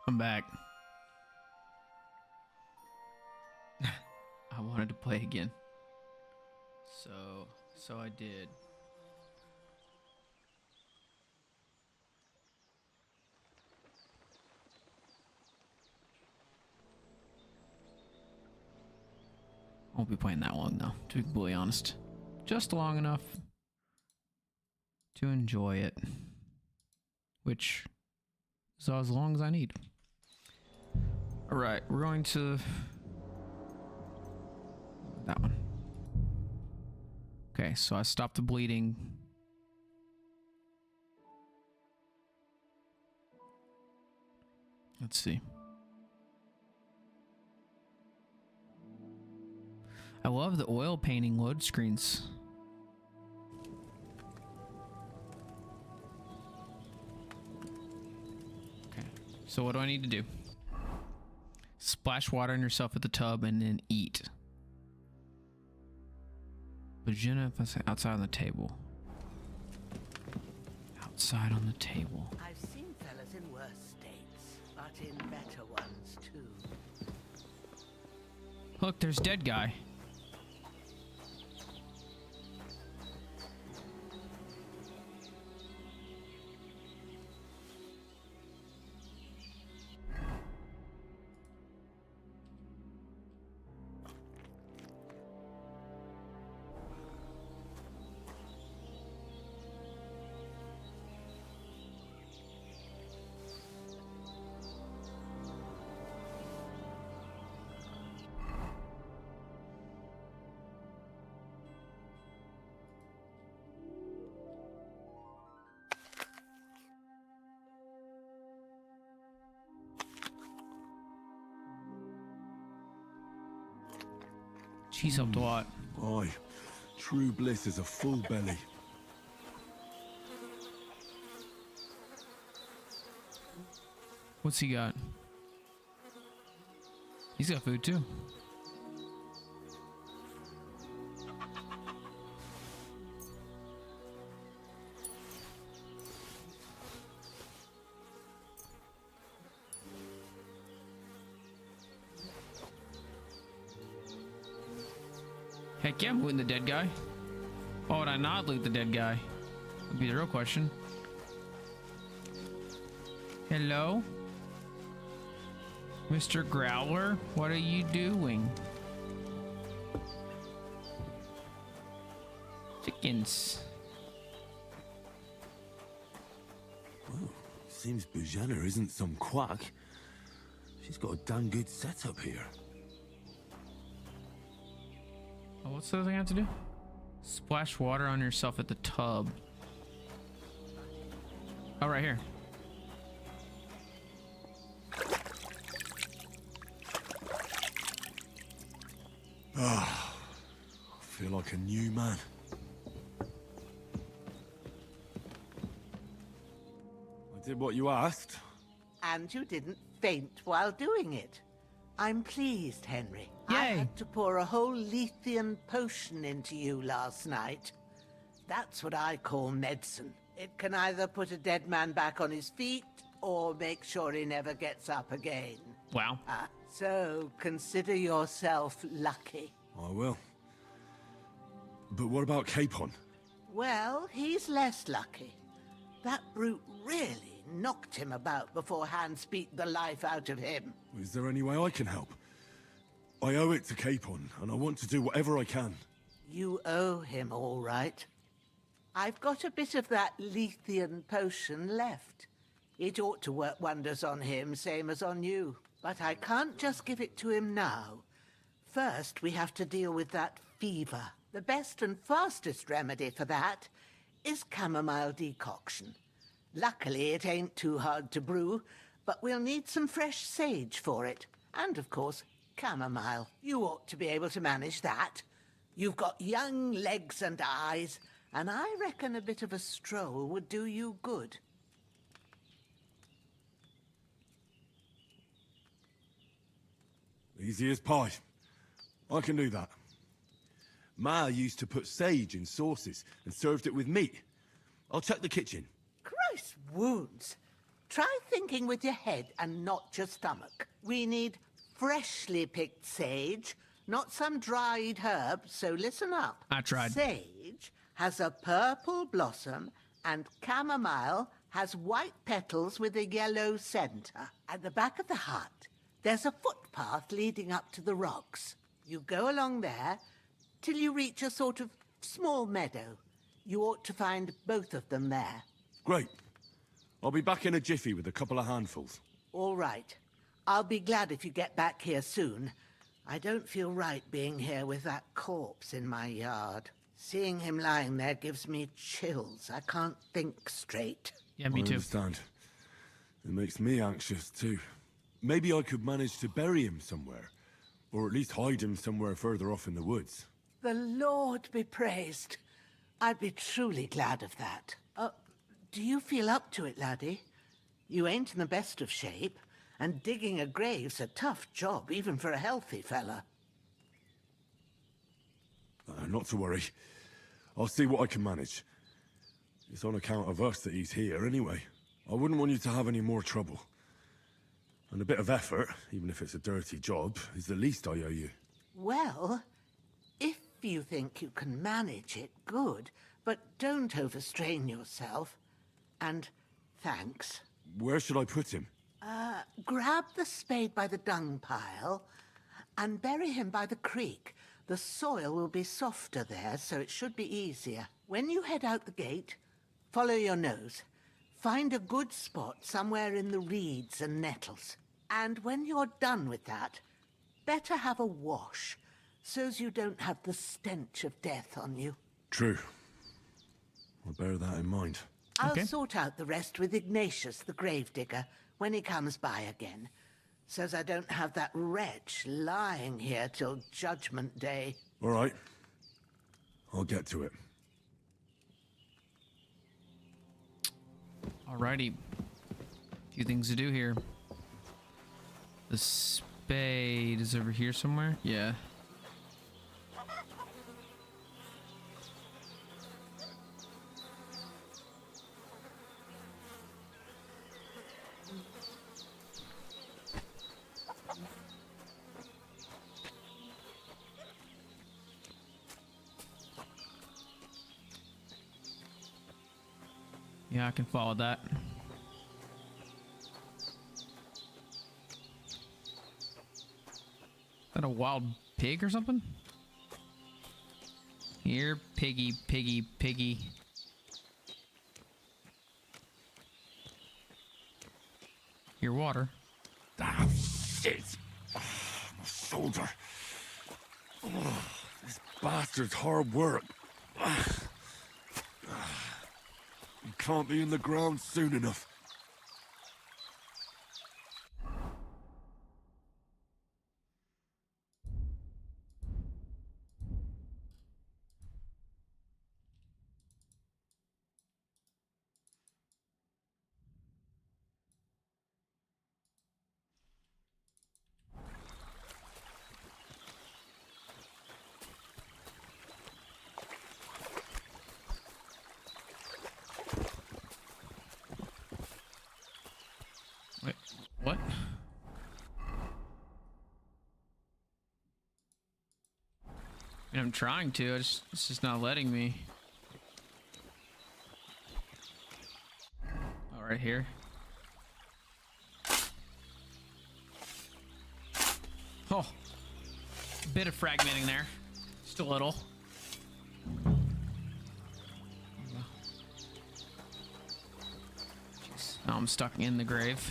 I'm back. I wanted to play again. So I did. I won't be playing that long though, to be completely honest. Just long enough to enjoy it. Which is as long as I need. Alright, we're going to that one. Okay, so I stopped the bleeding. Let's see. I love the oil painting load screens. Okay, so what do I need to do? Splash water on yourself at the tub and then eat. Vagina outside on the table. Outside on the table. I've seen fellas in worse states, but in better ones too. Look, there's dead guy. She's helped a lot. Aye, true bliss is a full belly. What's he got? He's got food too. Heck yeah, I'm looting the dead guy. Why would I not loot the dead guy? Would be the real question. Hello? Mr. Growler, what are you doing? Chickens. Well, seems Bujana isn't some quack. She's got a damn good setup here. Oh, what's the other thing I have to do? Splash water on yourself at the tub. Oh, right here. Ah, I feel like a new man. I did what you asked. And you didn't faint while doing it. I'm pleased, Henry. I Yay. had to pour a whole Lethean potion into you last night. That's what I call medicine. It can either put a dead man back on his feet or make sure he never gets up again. Wow. So consider yourself lucky. I will. But what about Capon? Well, he's less lucky. That brute really knocked him about before Hans beat the life out of him. Is there any way I can help? I owe it to Capon, and I want to do whatever I can. You owe him, all right. I've got a bit of that Lethean potion left. It ought to work wonders on him, same as on you. But I can't just give it to him now. First, we have to deal with that fever. The best and fastest remedy for that is chamomile decoction. Luckily, it ain't too hard to brew, but we'll need some fresh sage for it. And, of course, chamomile. You ought to be able to manage that. You've got young legs and eyes, and I reckon a bit of a stroll would do you good. Easy as pie. I can do that. Ma used to put sage in sauces and served it with meat. I'll check the kitchen. Christ wounds! Try thinking with your head and not your stomach. We need freshly picked sage, not some dried herb, so listen up. I tried. Sage has a purple blossom and chamomile has white petals with a yellow center. At the back of the hut, there's a footpath leading up to the rocks. You go along there till you reach a sort of small meadow. You ought to find both of them there. Great. I'll be back in a jiffy with a couple of handfuls. All right. I'll be glad if you get back here soon. I don't feel right being here with that corpse in my yard. Seeing him lying there gives me chills. I can't think straight. Yeah, me I too. understand. It makes me anxious, too. Maybe I could manage to bury him somewhere. Or at least hide him somewhere further off in the woods. The Lord be praised. I'd be truly glad of that. Do you feel up to it, laddie? You ain't in the best of shape, and digging a grave's a tough job, even for a healthy fella. Not to worry. I'll see what I can manage. It's on account of us that he's here, anyway. I wouldn't want you to have any more trouble. And a bit of effort, even if it's a dirty job, is the least I owe you. Well, if you think you can manage it, good. But don't overstrain yourself. And thanks. Where should I put him? Grab the spade by the dung pile and bury him by the creek. The soil will be softer there, so it should be easier. When you head out the gate, follow your nose. Find a good spot somewhere in the reeds and nettles. And when you're done with that, better have a wash, so's you don't have the stench of death on you. True. I'll bear that in mind. I'll sort out the rest with Ignatius, the gravedigger, when he comes by again, so's I don't have that wretch lying here till Judgment Day. All right. I'll get to it. Alrighty. Few things to do here. The spade is over here somewhere? Yeah. Yeah, I can follow that. Is that a wild pig or something? Here, piggy, piggy, piggy. Your water. Ah, shit! Oh, my shoulder. Oh, this bastard's hard work. You can't be in the ground soon enough. Wait, what? I mean, I'm trying to, it's just not letting me. Oh, right here. Oh, a bit of fragmenting there. Just a little. Jeez. Now I'm stuck in the grave.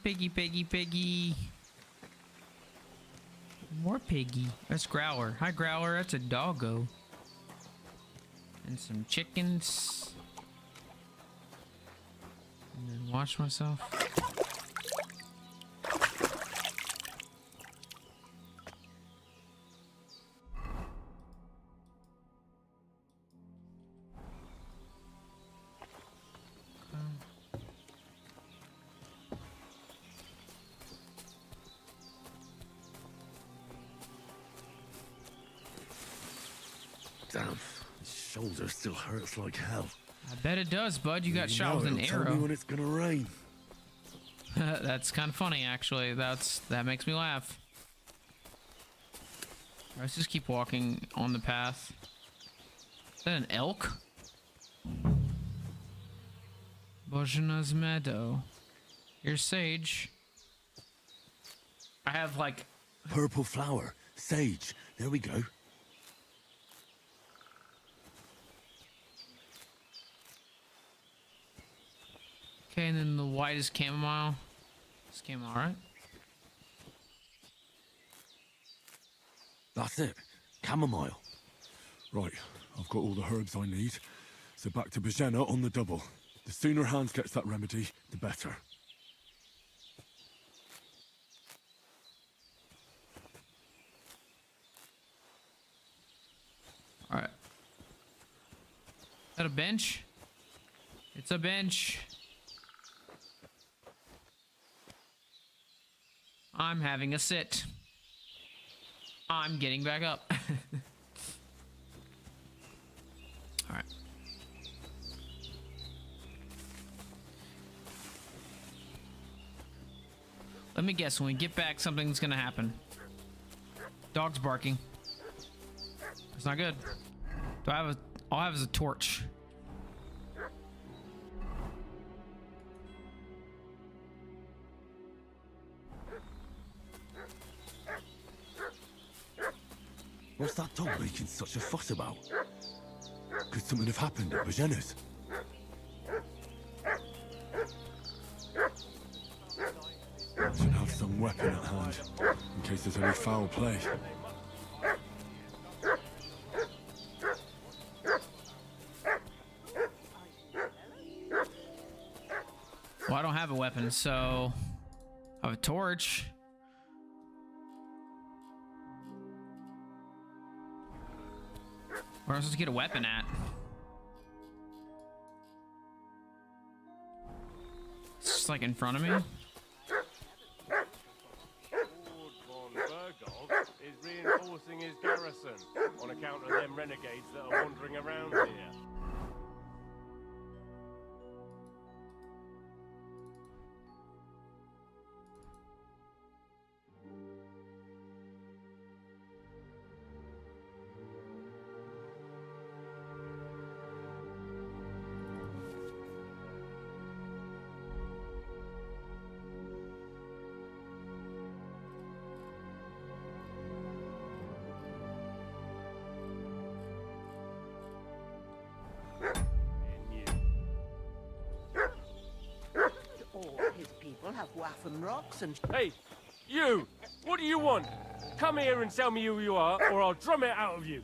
piggy, piggy, piggy. More piggy. That's Growler. Hi, Growler. That's a doggo. And some chickens. And then wash myself. Damn, his shoulder still hurts like hell. I bet it does, bud. You got shot with an Tell me arrow. when it's gonna rain. That's kind of funny, actually. That makes me laugh. Let's just keep walking on the path. Is that an elk? Bojana's Meadow. Here's sage. I have like... Purple flower, sage. There we go. Okay, and then the white is chamomile. It's chamomile, right? That's it. Chamomile. Right, I've got all the herbs I need. So back to Bojana on the double. The sooner Hans gets that remedy, the better. Alright. Is that a bench? It's a bench. I'm having a sit. I'm getting back up. Alright. Let me guess, when we get back, something's gonna happen. Dog's barking. It's not good. Do I have all I have is a torch. What's that dog making such a fuss about? Could something have happened at Bojana's? Should have some weapon at hand, in case there's any foul play. Well, I don't have a weapon, so I have a torch. Where am I supposed to get a weapon at? It's just like in front of me. Lord von Bergov is reinforcing his garrison on account of them renegades that are wandering around here. All his people have waffen rocks and... Hey, you! What do you want? Come here and tell me who you are, or I'll drum it out of you.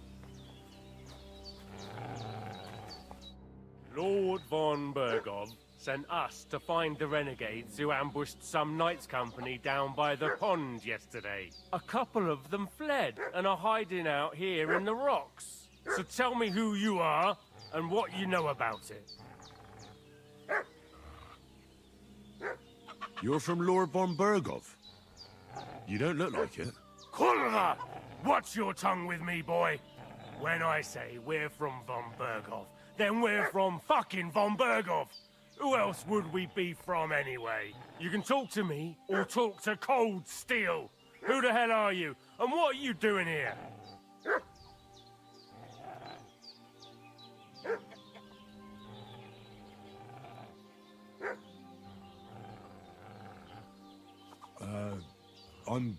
Lord von Bergov sent us to find the renegades who ambushed some knights' company down by the pond yesterday. A couple of them fled and are hiding out here in the rocks. So tell me who you are and what you know about it. You're from Lord von Bergov. You don't look like it. Kurva! Watch your tongue with me, boy. When I say we're from von Bergov, then we're from fucking von Bergov. Who else would we be from anyway? You can talk to me or talk to Cold Steel. Who the hell are you? And what are you doing here? I'm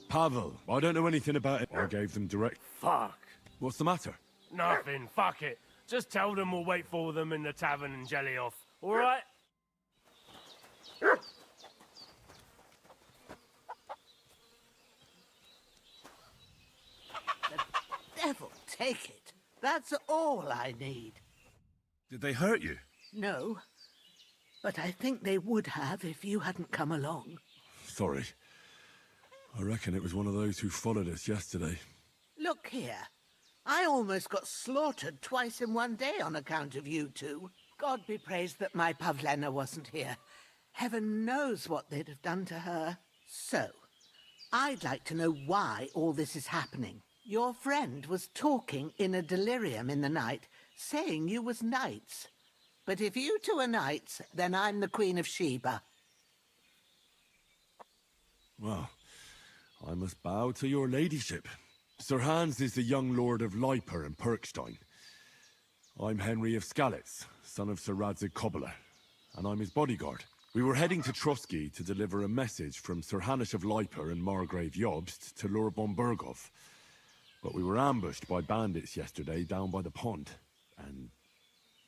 Pavel. I don't know anything about it. I gave them direct... Fuck. What's the matter? Nothing. Fuck it. Just tell them we'll wait for them in the tavern in Jelly Off. All right? take it. That's all I need. Did they hurt you? No, but I think they would have if you hadn't come along. Sorry. I reckon it was one of those who followed us yesterday. Look here. I almost got slaughtered twice in one day on account of you two. God be praised that my Pavlena wasn't here. Heaven knows what they'd have done to her. So, I'd like to know why all this is happening. Your friend was talking in a delirium in the night, saying you was knights. But if you two are knights, then I'm the Queen of Sheba. Well, I must bow to your ladyship. Sir Hans is the young lord of Leiper and Perkstein. I'm Henry of Skalitz, son of Sir Radzig Cobbler, and I'm his bodyguard. We were heading to Trotsky to deliver a message from Sir Hanish of Leiper and Margrave Jobst to Lord von Berghoff. But we were ambushed by bandits yesterday down by the pond, and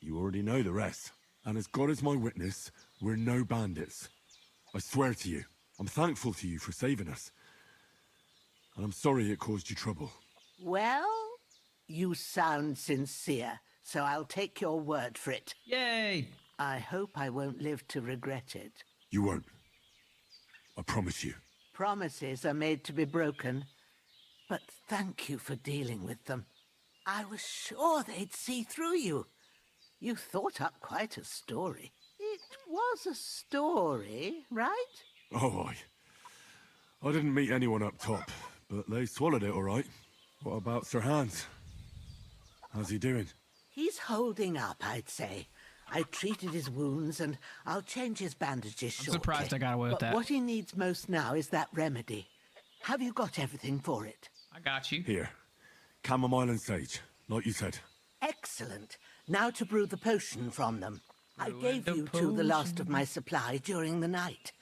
you already know the rest. And as God is my witness, we're no bandits. I swear to you, I'm thankful to you for saving us. And I'm sorry it caused you trouble. Well, you sound sincere, so I'll take your word for it. Yay! I hope I won't live to regret it. You won't. I promise you. Promises are made to be broken, but thank you for dealing with them. I was sure they'd see through you. You thought up quite a story. It was a story, right? Oh, I didn't meet anyone up top, but they swallowed it all right. What about Sir Hans? How's he doing? He's holding up, I'd say. I treated his wounds, and I'll change his bandages shortly. I'm surprised I got away with But that. what he needs most now is that remedy. Have you got everything for it? I got you. Here. Chamomile and sage, like you said. Excellent. Now to brew the potion from them. I Brew gave the you two the last of my supply during the night.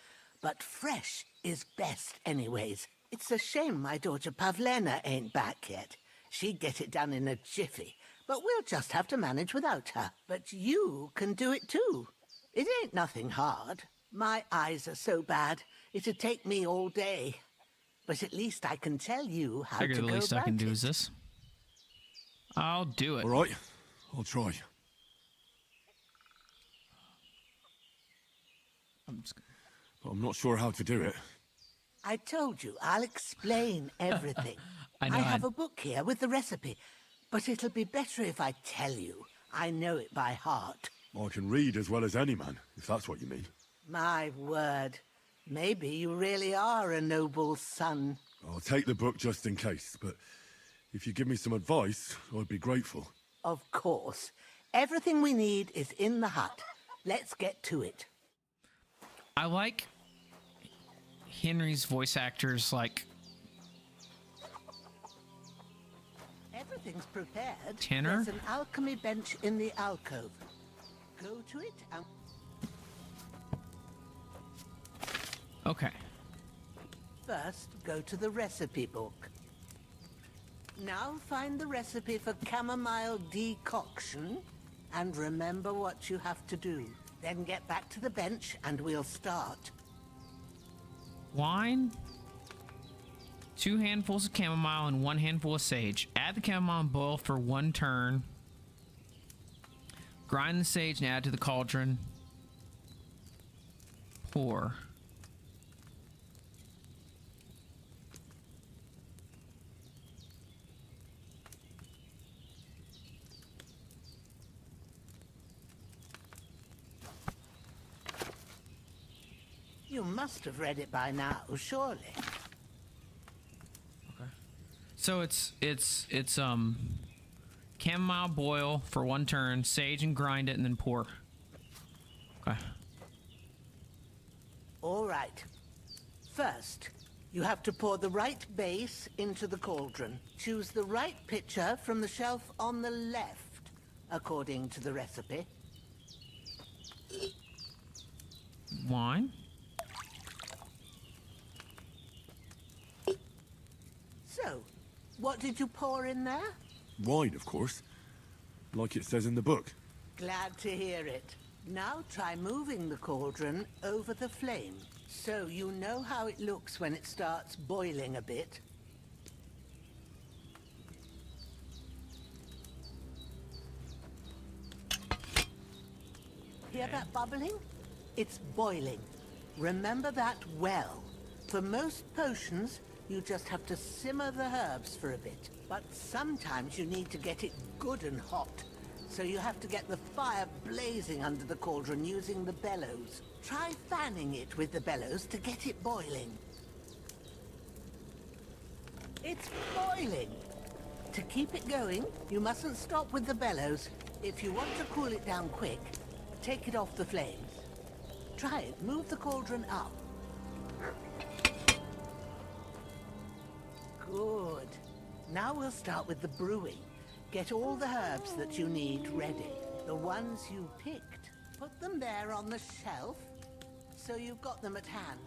But fresh is best anyways. It's a shame my daughter Pavlena ain't back yet. She'd get it done in a jiffy. But we'll just have to manage without her. But you can do it too. It ain't nothing hard. My eyes are so bad, it'd take me all day. But at least I can tell you how Figure to the go least I can about do it. is this. I'll do it. All right, I'll try. But I'm not sure how to do it. I told you, I'll explain everything. I know have a book here with the recipe, but it'll be better if I tell you. I know it by heart. I can read as well as any man, if that's what you mean. My word. Maybe you really are a noble son. I'll take the book just in case, but if you give me some advice, I'd be grateful. Of course. Everything we need is in the hut. Let's get to it. I like Henry's voice actors, like Everything's prepared. Tenor? There's an alchemy bench in the alcove. Go to it and... okay. First, go to the recipe book. Now find the recipe for chamomile decoction and remember what you have to do. Then get back to the bench and we'll start. Wine, 2 handfuls of chamomile and 1 handful of sage. Add the chamomile and boil for 1 turn. Grind the sage and add to the cauldron. Pour. You must have read it by now, surely. So it's chamomile boil for 1 turn, sage and grind it, and then pour. Okay. All right. First, you have to pour the right base into the cauldron. Choose the right pitcher from the shelf on the left, according to the recipe. Wine. So, what did you pour in there? Wine, of course. Like it says in the book. Glad to hear it. Now try moving the cauldron over the flame, so you know how it looks when it starts boiling a bit. Hear that bubbling? It's boiling. Remember that well. For most potions, you just have to simmer the herbs for a bit. But sometimes you need to get it good and hot. So you have to get the fire blazing under the cauldron using the bellows. Try fanning it with the bellows to get it boiling. It's boiling! To keep it going, you mustn't stop with the bellows. If you want to cool it down quick, take it off the flames. Try it. Move the cauldron up. Good. Now we'll start with the brewing. Get all the herbs that you need ready. The ones you picked. Put them there on the shelf, so you've got them at hand.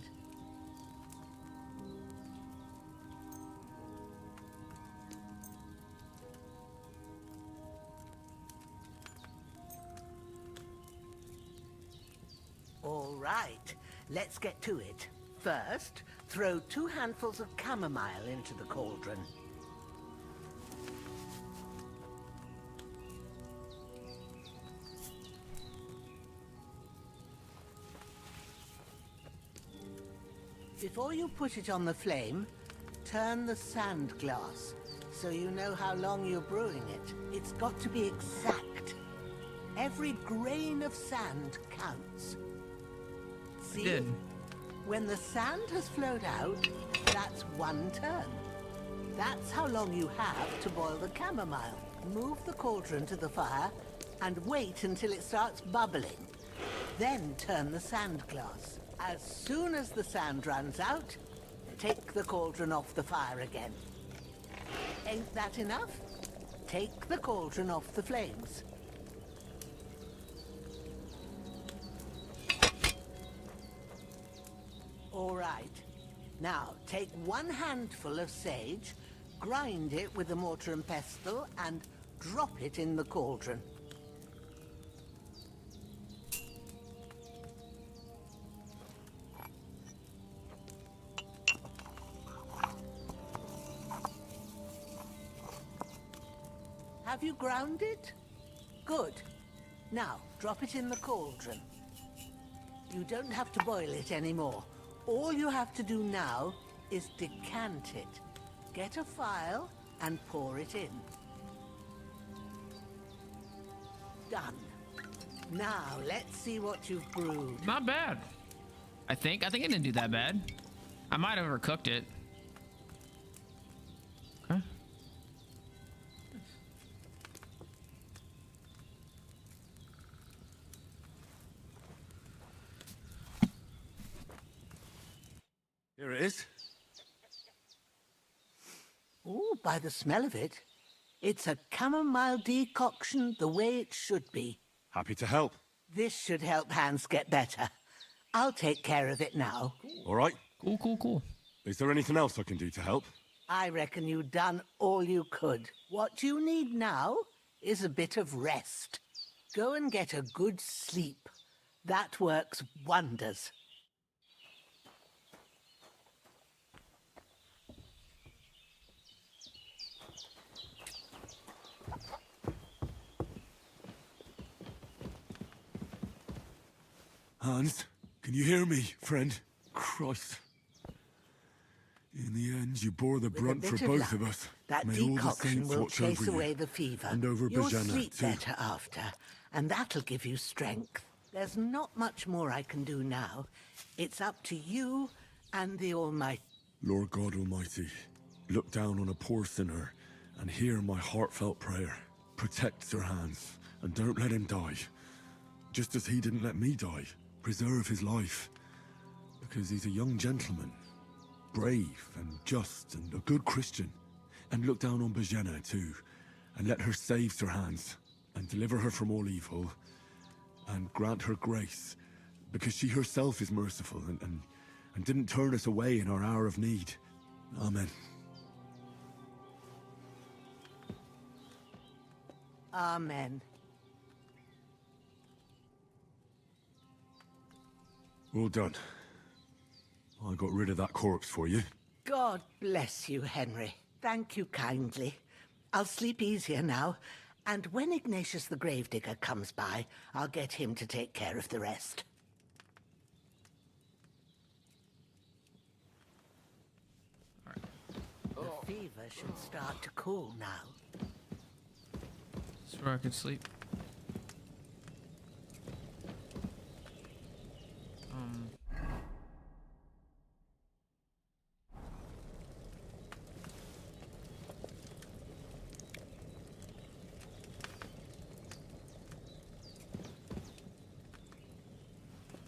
All right, let's get to it. First, throw 2 handfuls of chamomile into the cauldron. Before you put it on the flame, turn the sand glass so you know how long you're brewing it. It's got to be exact. Every grain of sand counts. See? Did. When the sand has flowed out, that's 1 turn. That's how long you have to boil the chamomile. Move the cauldron to the fire and wait until it starts bubbling. Then turn the sand glass. As soon as the sand runs out, take the cauldron off the fire again. Ain't that enough? Take the cauldron off the flames. All right. Now, take 1 handful of sage, grind it with a mortar and pestle, and drop it in the cauldron. Have you ground it? Good. Now, drop it in the cauldron. You don't have to boil it anymore. All you have to do now is decant it. Get a phial and pour it in. Done. Now, let's see what you've brewed. Not bad. I think it didn't do that bad. I might have overcooked it. Okay. Here it is. Oh, by the smell of it, it's a chamomile decoction the way it should be. Happy to help. This should help Hans get better. I'll take care of it now. All right. Cool. Is there anything else I can do to help? I reckon you've done all you could. What you need now is a bit of rest. Go and get a good sleep. That works wonders. Hans, can you hear me, friend? Christ. In the end, you bore the brunt for both of us. That May all the decoction saints will watch chase over away you. the fever. And over You'll Bajana, sleep too. better after, and that'll give you strength. There's not much more I can do now. It's up to you and the Almighty. Lord God Almighty, look down on a poor sinner and hear my heartfelt prayer. Protect Sir Hans, and don't let him die. Just as he didn't let me die. Preserve his life. Because he's a young gentleman. Brave and just and a good Christian. And look down on Bajana too. And let her save Sir Hans. And deliver her from all evil. And grant her grace. Because she herself is merciful and didn't turn us away in our hour of need. Amen. Amen. Well done. I got rid of that corpse for you. God bless you, Henry. Thank you kindly. I'll sleep easier now, And when Ignatius the Gravedigger comes by, I'll get him to take care of the rest. The fever should start to cool now. This is where I could sleep.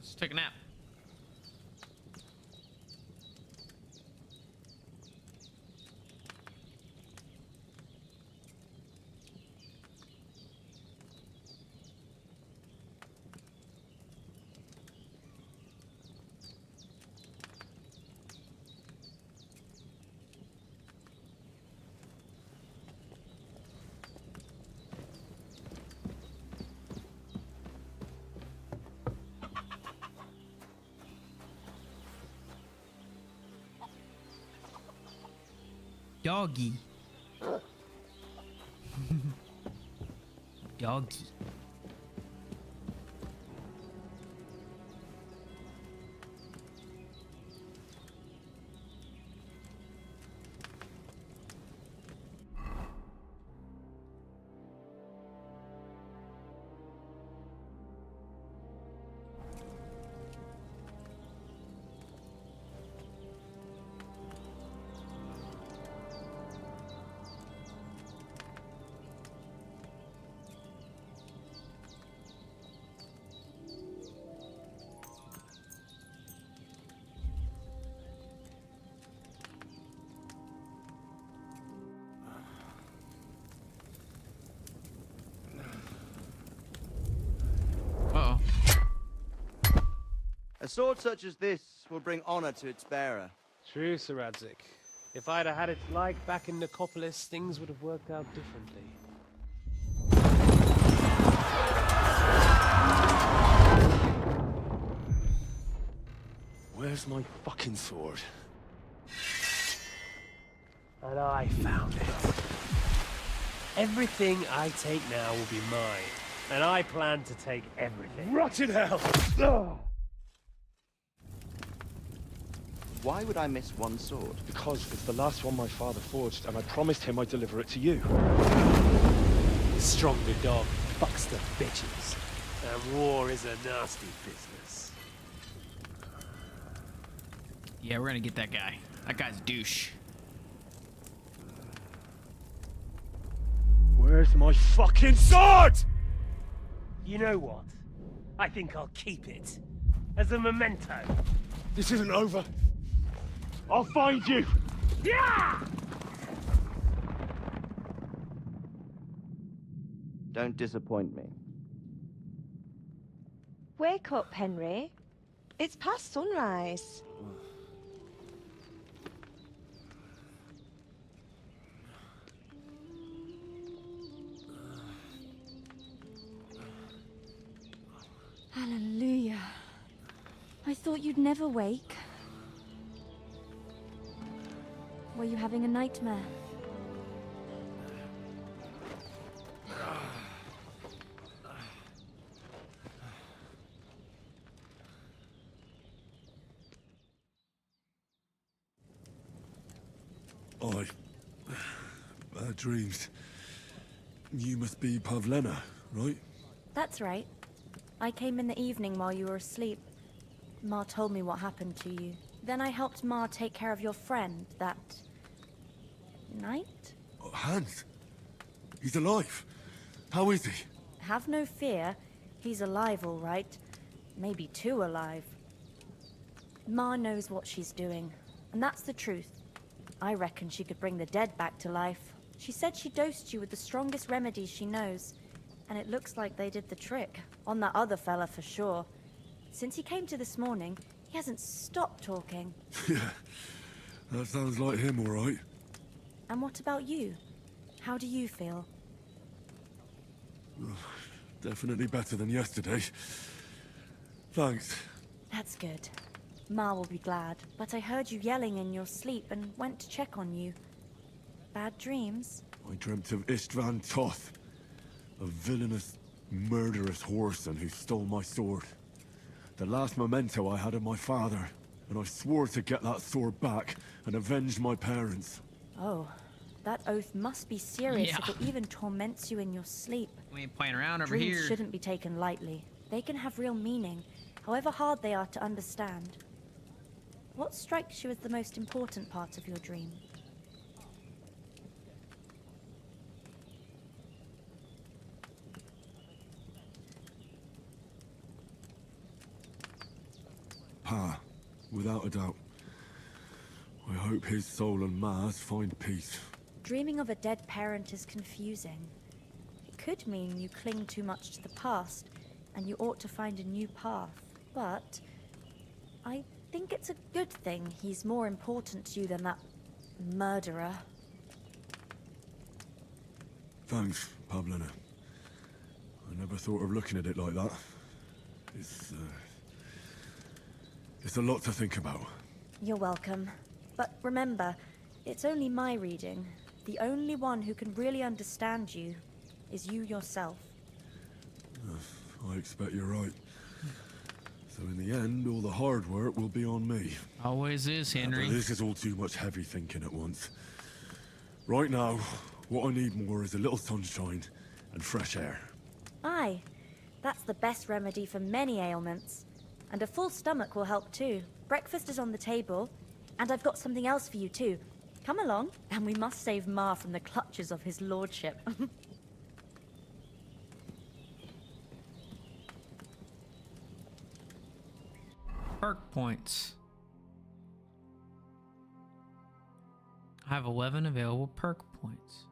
Let's take a nap. Doggy. Doggy. Uh-oh. A sword such as this will bring honor to its bearer. True, Sir Radzik. If I'd have had it like back in Nicopolis, things would have worked out differently. Where's my fucking sword? And I found it. Everything I take now will be mine. And I plan to take everything. Rotten hell! Why would I miss one sword? Because it's the last one my father forged, and I promised him I'd deliver it to you. Stronger dog fucks the bitches. And war is a nasty business. Yeah, we're gonna get that guy. That guy's a douche. Where's my fucking sword? You know what? I think I'll keep it. As a memento. This isn't over. I'll find you! Yeah! Don't disappoint me. Wake up, Henry. It's past sunrise. Hallelujah. I thought you'd never wake. Were you having a nightmare? Bad dreams. You must be Pavlena, right? That's right. I came in the evening while you were asleep. Ma told me what happened to you. Then I helped Ma take care of your friend that night? Oh, Hans? He's alive. How is he? Have no fear. He's alive, all right. Maybe too alive. Ma knows what she's doing, and that's the truth. I reckon she could bring the dead back to life. She said she dosed you with the strongest remedies she knows, and it looks like they did the trick. On that other fella for sure. Since he came to this morning, he hasn't stopped talking. Yeah, that sounds like him, all right. And what about you? How do you feel? Definitely better than yesterday. Thanks. That's good. Ma will be glad, but I heard you yelling in your sleep and went to check on you. Bad dreams? I dreamt of Istvan Toth. A villainous, murderous whoreson who stole my sword. The last memento I had of my father, and I swore to get that sword back and avenge my parents. Oh, that oath must be serious if Yeah. it even torments you in your sleep. We ain't playing around over Dreams here. shouldn't be taken lightly. They can have real meaning, however hard they are to understand. What strikes you as the most important part of your dream? Pa, without a doubt. I hope his soul and Ma's find peace. Dreaming of a dead parent is confusing. It could mean you cling too much to the past, and you ought to find a new path. But I think it's a good thing he's more important to you than that murderer. Thanks, Pavlina. I never thought of looking at it like that. It's a lot to think about. You're welcome. But remember, it's only my reading. The only one who can really understand you is you yourself. I expect you're right. So in the end, all the hard work will be on me. Always is, Henry. But this is all too much heavy thinking at once. Right now, what I need more is a little sunshine and fresh air. Aye, that's the best remedy for many ailments. And a full stomach will help too. Breakfast is on the table, and I've got something else for you too. Come along, and we must save Ma from the clutches of his lordship. Perk points. I have 11 available perk points.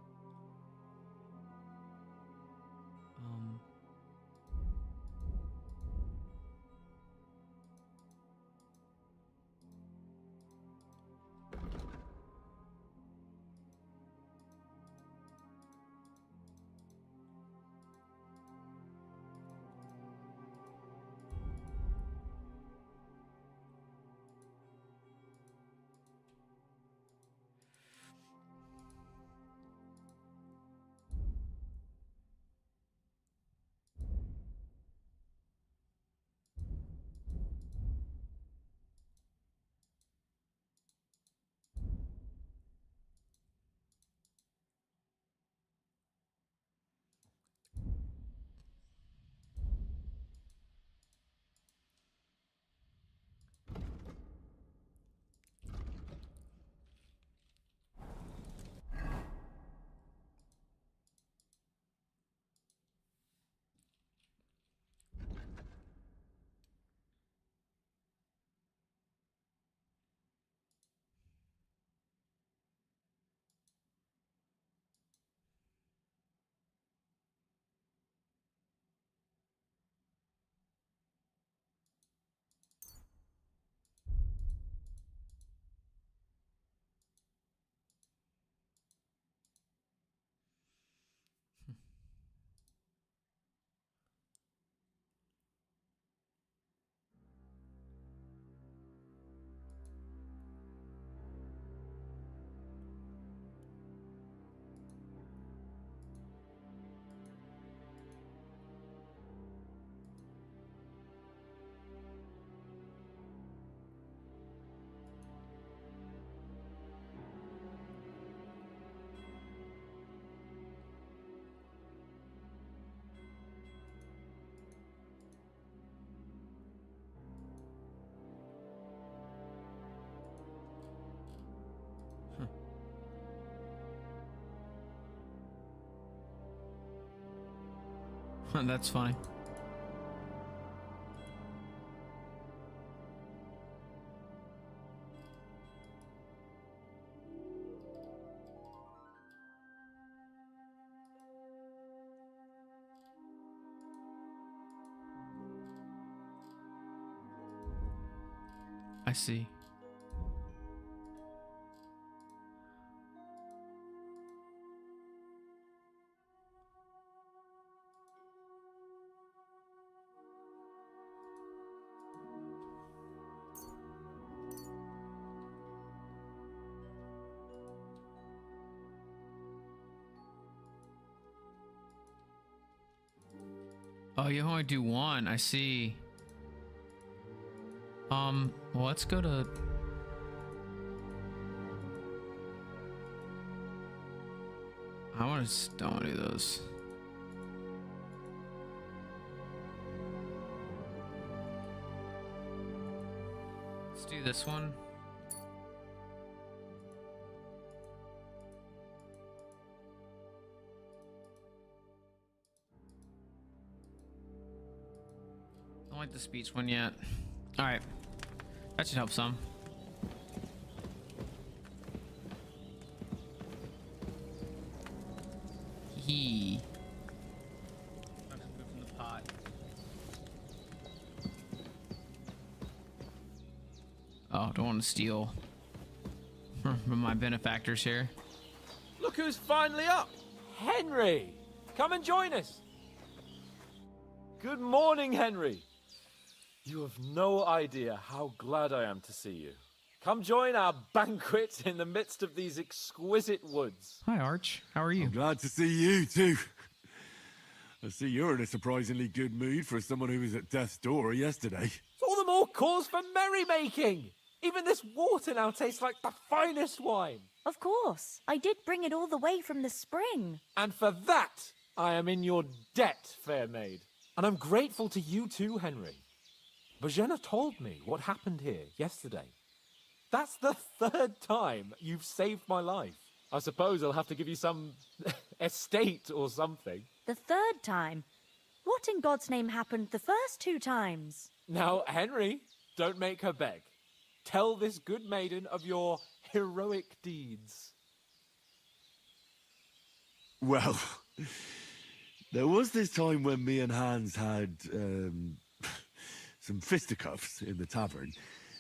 That's funny. I see. Oh, you only do one. I see. Well, let's go to... don't want to do those. Let's do this one. I don't like the speech one yet. All right, that should help some. He. From the pot. Oh, don't want to steal from my benefactors here. Look who's finally up! Henry! Come and join us! Good morning, Henry! You have no idea how glad I am to see you. Come join our banquet in the midst of these exquisite woods. Hi, Arch. How are you? I'm glad to see you, too. I see you're in a surprisingly good mood for someone who was at death's door yesterday. It's all the more cause for merrymaking! Even this water now tastes like the finest wine. Of course. I did bring it all the way from the spring. And for that, I am in your debt, fair maid. And I'm grateful to you too, Henry. Bajena told me what happened here yesterday. That's the third time you've saved my life. I suppose I'll have to give you some estate or something. The third time? What in God's name happened the first 2 times? Now, Henry, don't make her beg. Tell this good maiden of your heroic deeds. Well, there was this time when me and Hans had some fisticuffs in the tavern,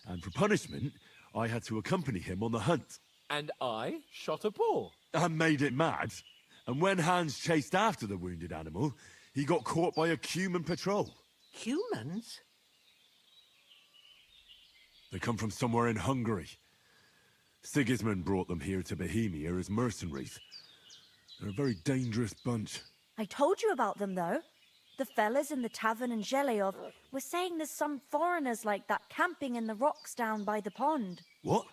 and for punishment, I had to accompany him on the hunt. And I shot a boar. And made it mad. And when Hans chased after the wounded animal, he got caught by a human patrol. Humans? They come from somewhere in Hungary. Sigismund brought them here to Bohemia as mercenaries. They're a very dangerous bunch. I told you about them, though. The fellas in the tavern in Zheleov were saying there's some foreigners like that camping in the rocks down by the pond. What?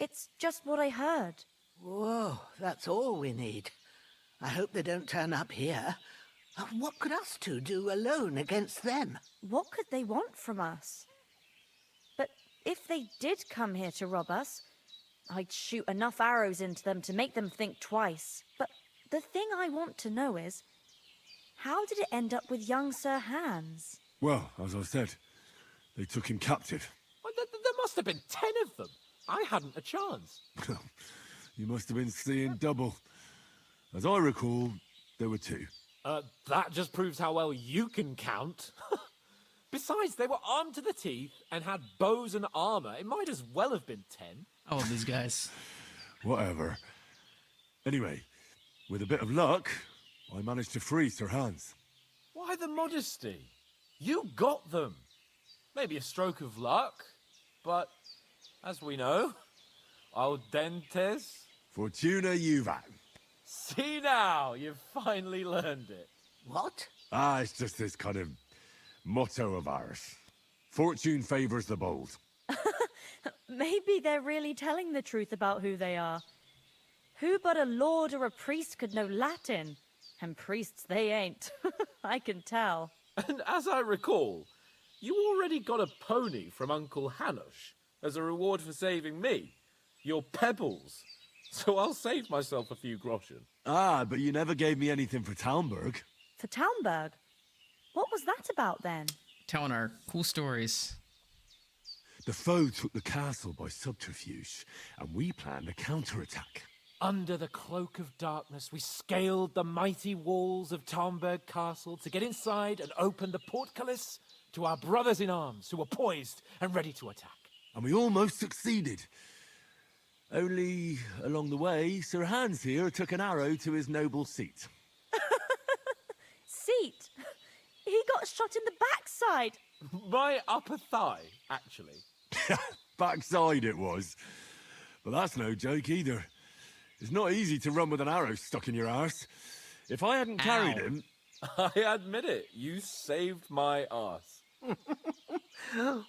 It's just what I heard. Whoa, that's all we need. I hope they don't turn up here. What could us two do alone against them? What could they want from us? But if they did come here to rob us, I'd shoot enough arrows into them to make them think twice. But the thing I want to know is, how did it end up with young Sir Hans? Well, as I said, they took him captive. Well, there must have been 10 of them. I hadn't a chance. You must have been seeing double. As I recall, there were 2. That just proves how well you can count. Besides, they were armed to the teeth and had bows and armor. It might as well have been 10. I love these guys. Whatever. Anyway, with a bit of luck, I managed to free Sir Hans. Why the modesty? You got them. Maybe a stroke of luck, but as we know, al dentes. Fortuna juvat. See now, you've finally learned it. What? It's just this kind of motto of ours. Fortune favors the bold. Maybe they're really telling the truth about who they are. Who but a lord or a priest could know Latin? And priests they ain't. I can tell. And as I recall, you already got a pony from Uncle Hanosh as a reward for saving me. Your pebbles. So I'll save myself a few groschen. But you never gave me anything for Talmberg. For Talmberg? What was that about then? Telling our cool stories. The foe took the castle by subterfuge, and we planned a counterattack. Under the cloak of darkness, we scaled the mighty walls of Talmberg Castle to get inside and open the portcullis to our brothers in arms who were poised and ready to attack. And we almost succeeded. Only, along the way, Sir Hans here took an arrow to his noble seat. Seat? He got shot in the backside. My upper thigh, actually. Backside it was. But that's no joke either. It's not easy to run with an arrow stuck in your arse. If I hadn't carried Ow. him, I admit it, you saved my arse.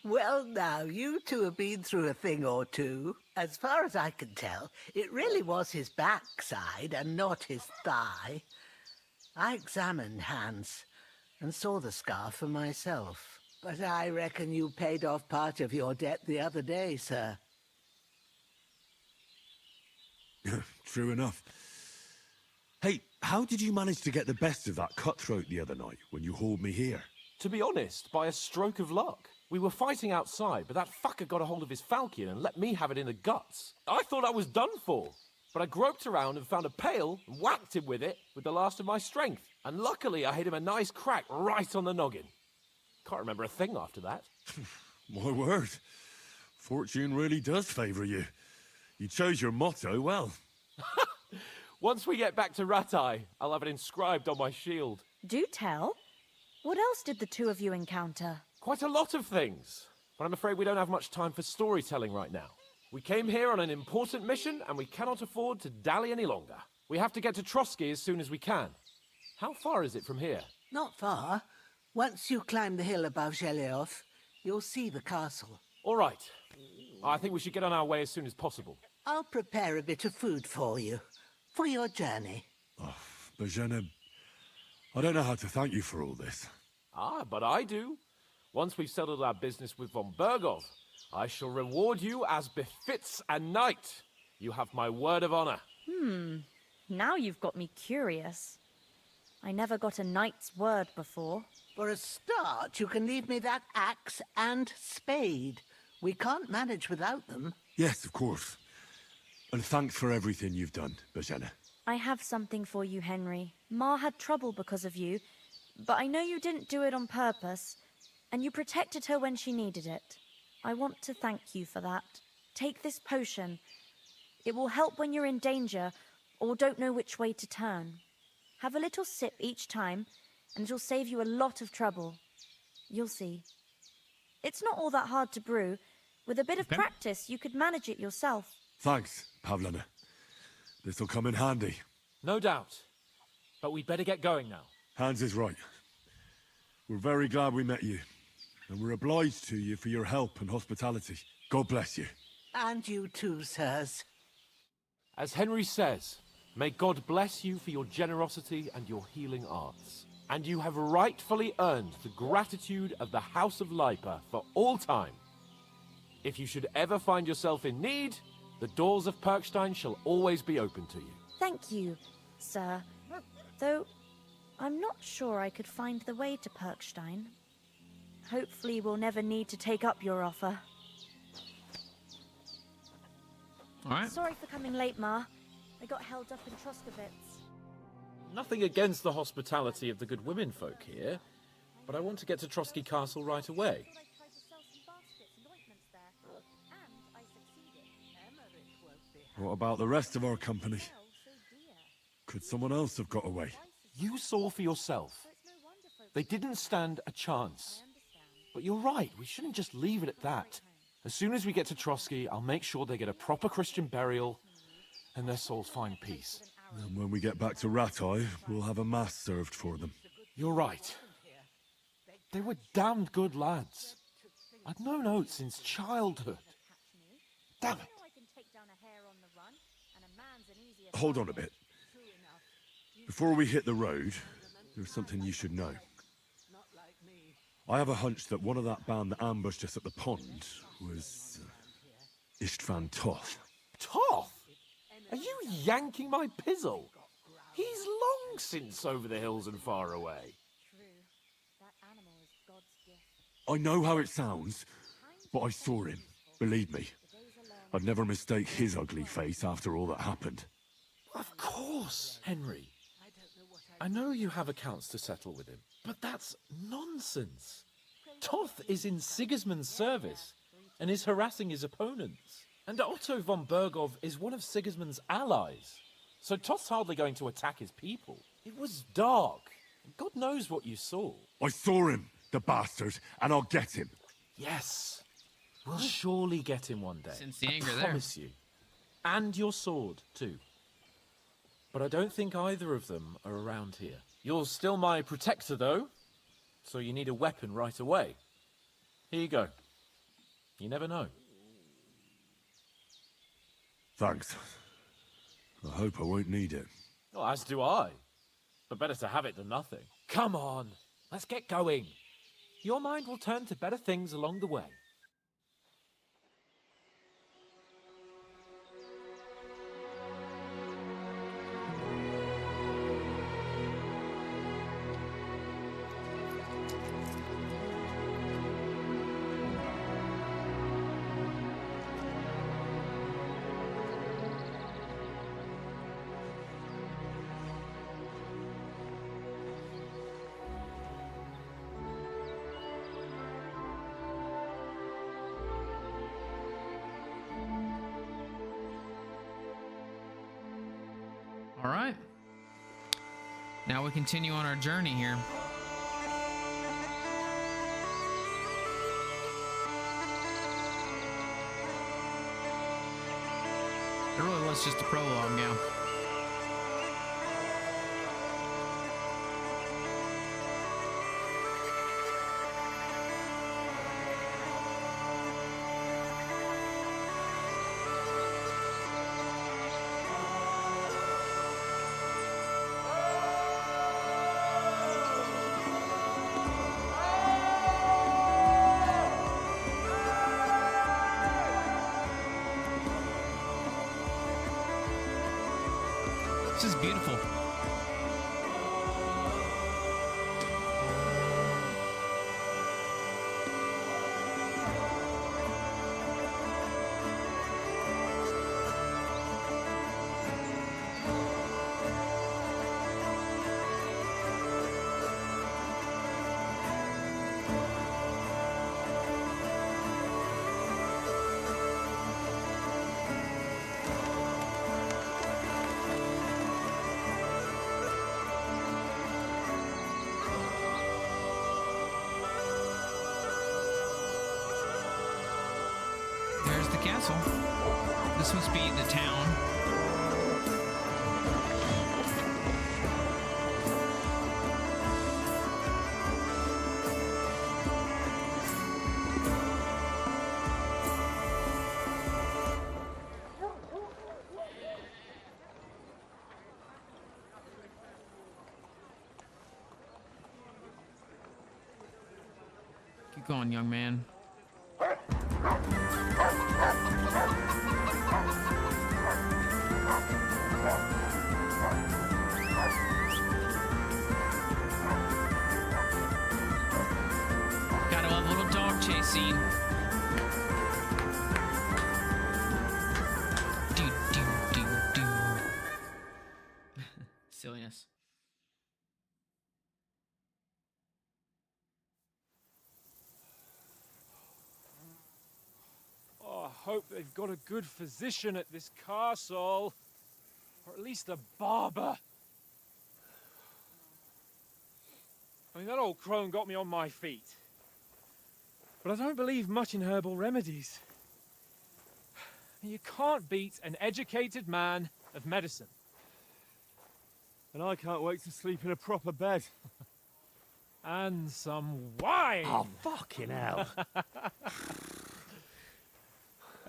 Well, now, you two have been through a thing or two. As far as I can tell, it really was his backside and not his thigh. I examined Hans and saw the scar for myself. But I reckon you paid off part of your debt the other day, sir. True enough. Hey, how did you manage to get the best of that cutthroat the other night when you hauled me here? To be honest, by a stroke of luck. We were fighting outside, but that fucker got a hold of his falchion and let me have it in the guts. I thought I was done for, but I groped around and found a pail and whacked him with it with the last of my strength. And luckily, I hit him a nice crack right on the noggin. Can't remember a thing after that. My word. Fortune really does favour you. You chose your motto well. Once we get back to Ratai, I'll have it inscribed on my shield. Do tell. What else did the two of you encounter? Quite a lot of things, but I'm afraid we don't have much time for storytelling right now. We came here on an important mission, and we cannot afford to dally any longer. We have to get to Trotsky as soon as we can. How far is it from here? Not far. Once you climb the hill above Gelios, you'll see the castle. All right. I think we should get on our way as soon as possible. I'll prepare a bit of food for you, for your journey. Oh, Bajena, I don't know how to thank you for all this. Ah, but I do. Once we've settled our business with von Bergov, I shall reward you as befits a knight. You have my word of honor. Now you've got me curious. I never got a knight's word before. For a start, you can leave me that axe and spade. We can't manage without them. Yes, of course. And thanks for everything you've done, Bajena. I have something for you, Henry. Ma had trouble because of you, but I know you didn't do it on purpose, and you protected her when she needed it. I want to thank you for that. Take this potion. It will help when you're in danger or don't know which way to turn. Have a little sip each time, and it'll save you a lot of trouble. You'll see. It's not all that hard to brew. With a bit of practice, you could manage it yourself. Thanks, Pavlana. This'll come in handy. No doubt. But we'd better get going now. Hans is right. We're very glad we met you. And we're obliged to you for your help and hospitality. God bless you. And you too, sirs. As Henry says, may God bless you for your generosity and your healing arts. And you have rightfully earned the gratitude of the House of Lipa for all time. If you should ever find yourself in need, the doors of Perkstein shall always be open to you. Thank you, sir. Though, I'm not sure I could find the way to Perkstein. Hopefully we'll never need to take up your offer. All right. Sorry for coming late, Ma. I got held up in Troskowitz. Nothing against the hospitality of the good women folk here, but I want to get to Trotsky Castle right away. What about the rest of our company? Could someone else have got away? You saw for yourself. They didn't stand a chance. But you're right, we shouldn't just leave it at that. As soon as we get to Trotsky, I'll make sure they get a proper Christian burial and their souls find peace. And when we get back to Ratai, we'll have a mass served for them. You're right. They were damned good lads. I'd known Oates since childhood. Damn it. Hold on a bit. Before we hit the road, there's something you should know. I have a hunch that one of that band that ambushed us at the pond was Istvan Toth. Toth? Are you yanking my pizzle? He's long since over the hills and far away. I know how it sounds, but I saw him. Believe me. I'd never mistake his ugly face after all that happened. Of course, Henry. I know you have accounts to settle with him, but that's nonsense. Toth is in Sigismund's service and is harassing his opponents. And Otto von Bergov is one of Sigismund's allies. So Toth's hardly going to attack his people. It was dark. God knows what you saw. I saw him, the bastard, and I'll get him. Yes. We'll surely get him one day. Sense the anger I there. promise you. And your sword, too. But I don't think either of them are around here. You're still my protector, though, so you need a weapon right away. Here you go. You never know. Thanks. I hope I won't need it. Well, as do I. But better to have it than nothing. Come on, let's get going. Your mind will turn to better things along the way. All right. Now we continue on our journey here. It really was just a prologue now. This is beautiful. There's the castle. This must be the town. Keep going, young man. Gotta love a little dog chase scene. Do, do, do, do. Silliness. Oh, I hope they've got a good physician at this castle. Or at least a barber. I mean, that old crone got me on my feet. But I don't believe much in herbal remedies. You can't beat an educated man of medicine. And I can't wait to sleep in a proper bed. And some wine! Oh, fucking hell.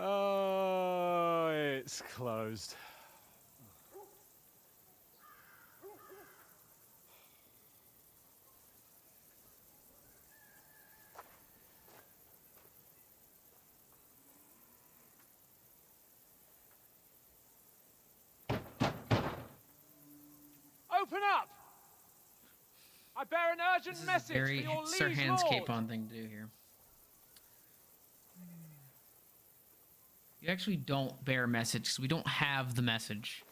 Oh, it's closed. Open up! I bear an urgent This is a message very for your Sir liege Hans lord. Capon thing to do here. You actually don't bear a message because we don't have the message.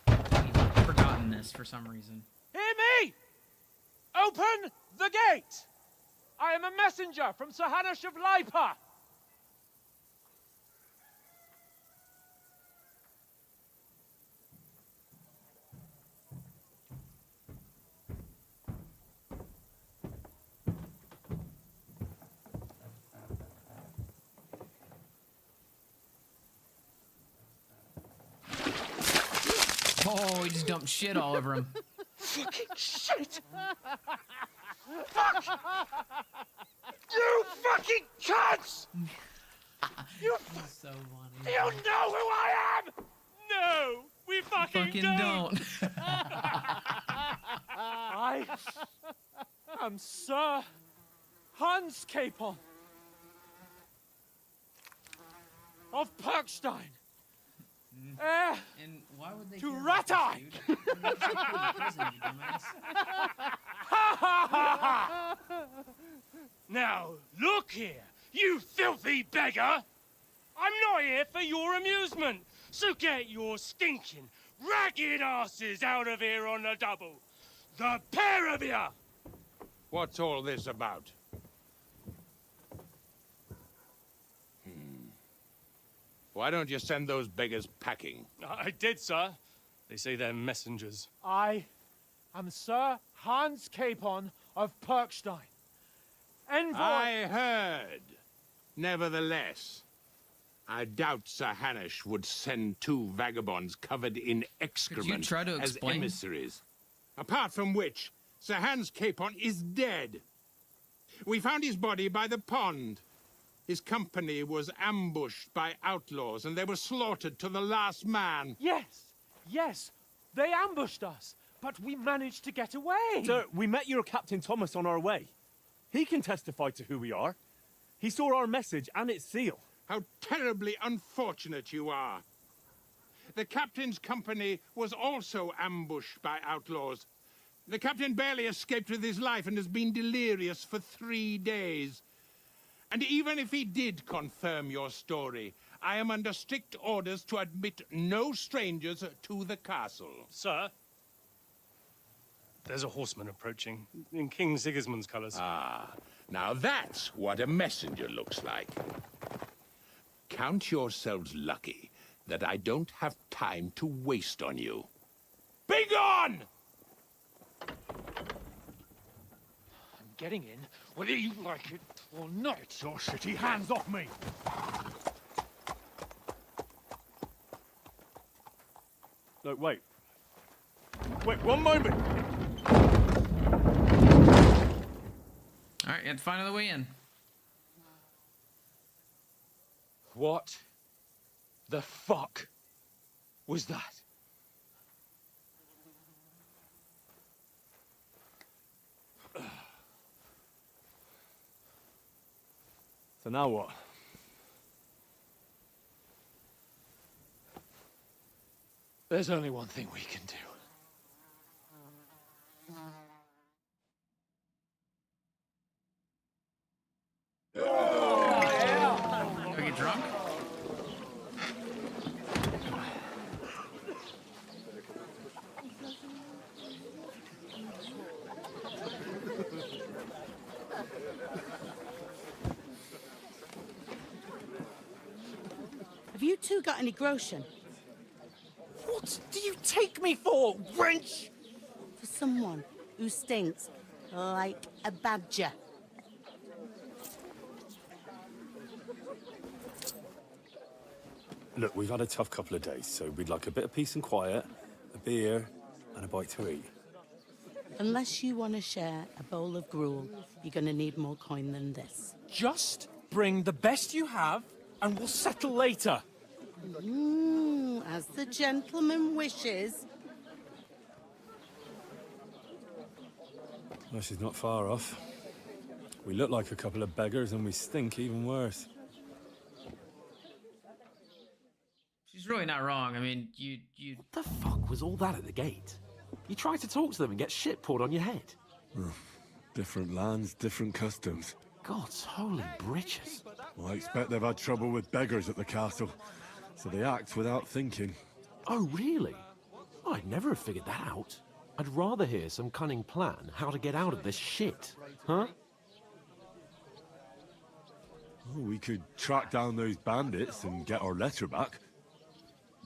We've forgotten this for some reason. Hear me! Open the gate! I am a messenger from Sir Hanush of Lipa! Oh, he just dumped shit all over him. fucking shit! Fuck! You fucking cunts! You So funny. you know who I am? No, we fucking don't. I am Sir Hans Capon of Perkstein. Heir And why would they to care about this, Ratai! dude? They should put him in prison, you dumbass. Now, look here, you filthy beggar! I'm not here for your amusement, so get your stinking, ragged asses out of here on the double. The pair of you! What's all this about? Why don't you send those beggars packing? I did, sir. They say they're messengers. I am Sir Hans Capon of Perkstein. Envoy. I heard. Nevertheless, I doubt Sir Hanush would send two vagabonds covered in excrement try to as explain? emissaries. Apart from which, Sir Hans Capon is dead. We found his body by the pond. His company was ambushed by outlaws, and they were slaughtered to the last man. Yes, they ambushed us, but we managed to get away. Sir, we met your Captain Thomas on our way. He can testify to who we are. He saw our message and its seal. How terribly unfortunate you are. The captain's company was also ambushed by outlaws. The captain barely escaped with his life and has been delirious for 3 days. And even if he did confirm your story, I am under strict orders to admit no strangers to the castle. Sir, there's a horseman approaching in King Sigismund's colours. Ah, now that's what a messenger looks like. Count yourselves lucky that I don't have time to waste on you. Be gone! I'm getting in, whether you like it or not. Get your shitty hands off me! No, wait. Wait, one moment! Alright, you have to find another way in. What the fuck was that? So now what? There's only one thing we can do. Go get drunk? Have you two got any groschen? What do you take me for, wench? For someone who stinks like a badger. Look, we've had a tough couple of days, so we'd like a bit of peace and quiet, a beer, and a bite to eat. Unless you want to share a bowl of gruel, you're going to need more coin than this. Just bring the best you have, and we'll settle later. As the gentleman wishes. Well, she's not far off. We look like a couple of beggars, and we stink even worse. She's really not wrong. I mean, you... What the fuck was all that at the gate? You tried to talk to them and get shit poured on your head. Different lands, different customs. God's holy britches. Well, I expect they've had trouble with beggars at the castle, so they act without thinking. Oh, really? Oh, I'd never have figured that out. I'd rather hear some cunning plan how to get out of this shit. Huh? Well, we could track down those bandits and get our letter back.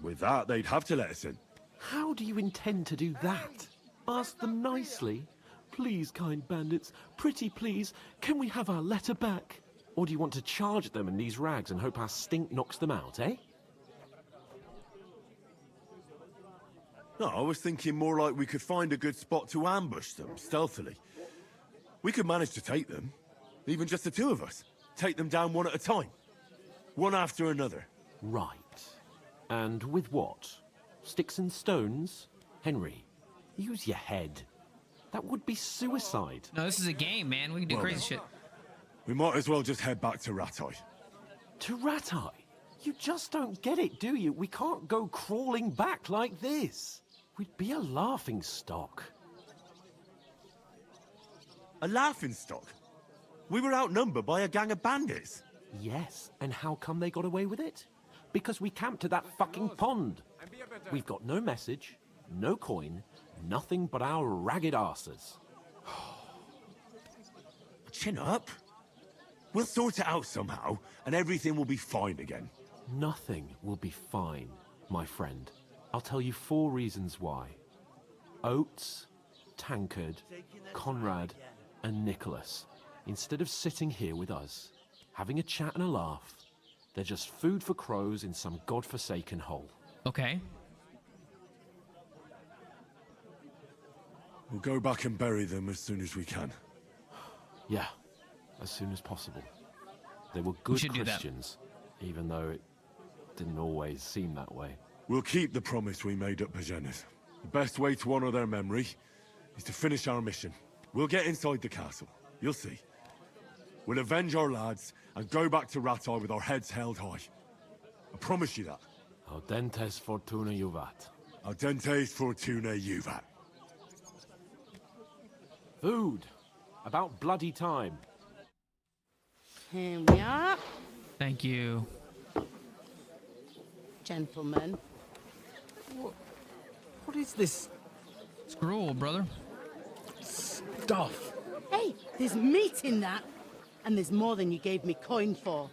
With that, they'd have to let us in. How do you intend to do that? Ask them nicely. Please, kind bandits, pretty please, can we have our letter back? Or do you want to charge them in these rags and hope our stink knocks them out, eh? No, I was thinking more like we could find a good spot to ambush them, stealthily. We could manage to take them, even just the two of us. Take them down one at a time. One after another. Right. And with what? Sticks and stones? Henry, use your head. That would be suicide. No, this is a game, man. We can do Well, crazy shit. We might as well just head back to Ratai. To Ratai? You just don't get it, do you? We can't go crawling back like this. We'd be a laughing stock. A laughingstock? We were outnumbered by a gang of bandits. Yes, and how come they got away with it? Because we camped at that fucking pond. We've got no message, no coin, nothing but our ragged arses. Chin up. We'll sort it out somehow, and everything will be fine again. Nothing will be fine, my friend. I'll tell you 4 reasons why. Oates, Tankard, Conrad, and Nicholas, instead of sitting here with us, having a chat and a laugh, they're just food for crows in some godforsaken hole. Okay. We'll go back and bury them as soon as we can. Yeah, as soon as possible. They were good should do that. Christians, even though it didn't always seem that way. We'll keep the promise we made at Bajenas. The best way to honor their memory is to finish our mission. We'll get inside the castle. You'll see. We'll avenge our lads and go back to Ratai with our heads held high. I promise you that. Audentes fortuna juvat. Audentes fortuna juvat. Food. About bloody time. Here we are, Thank you. gentlemen. What is this It's gruel, brother. stuff? Hey, there's meat in that, and there's more than you gave me coin for.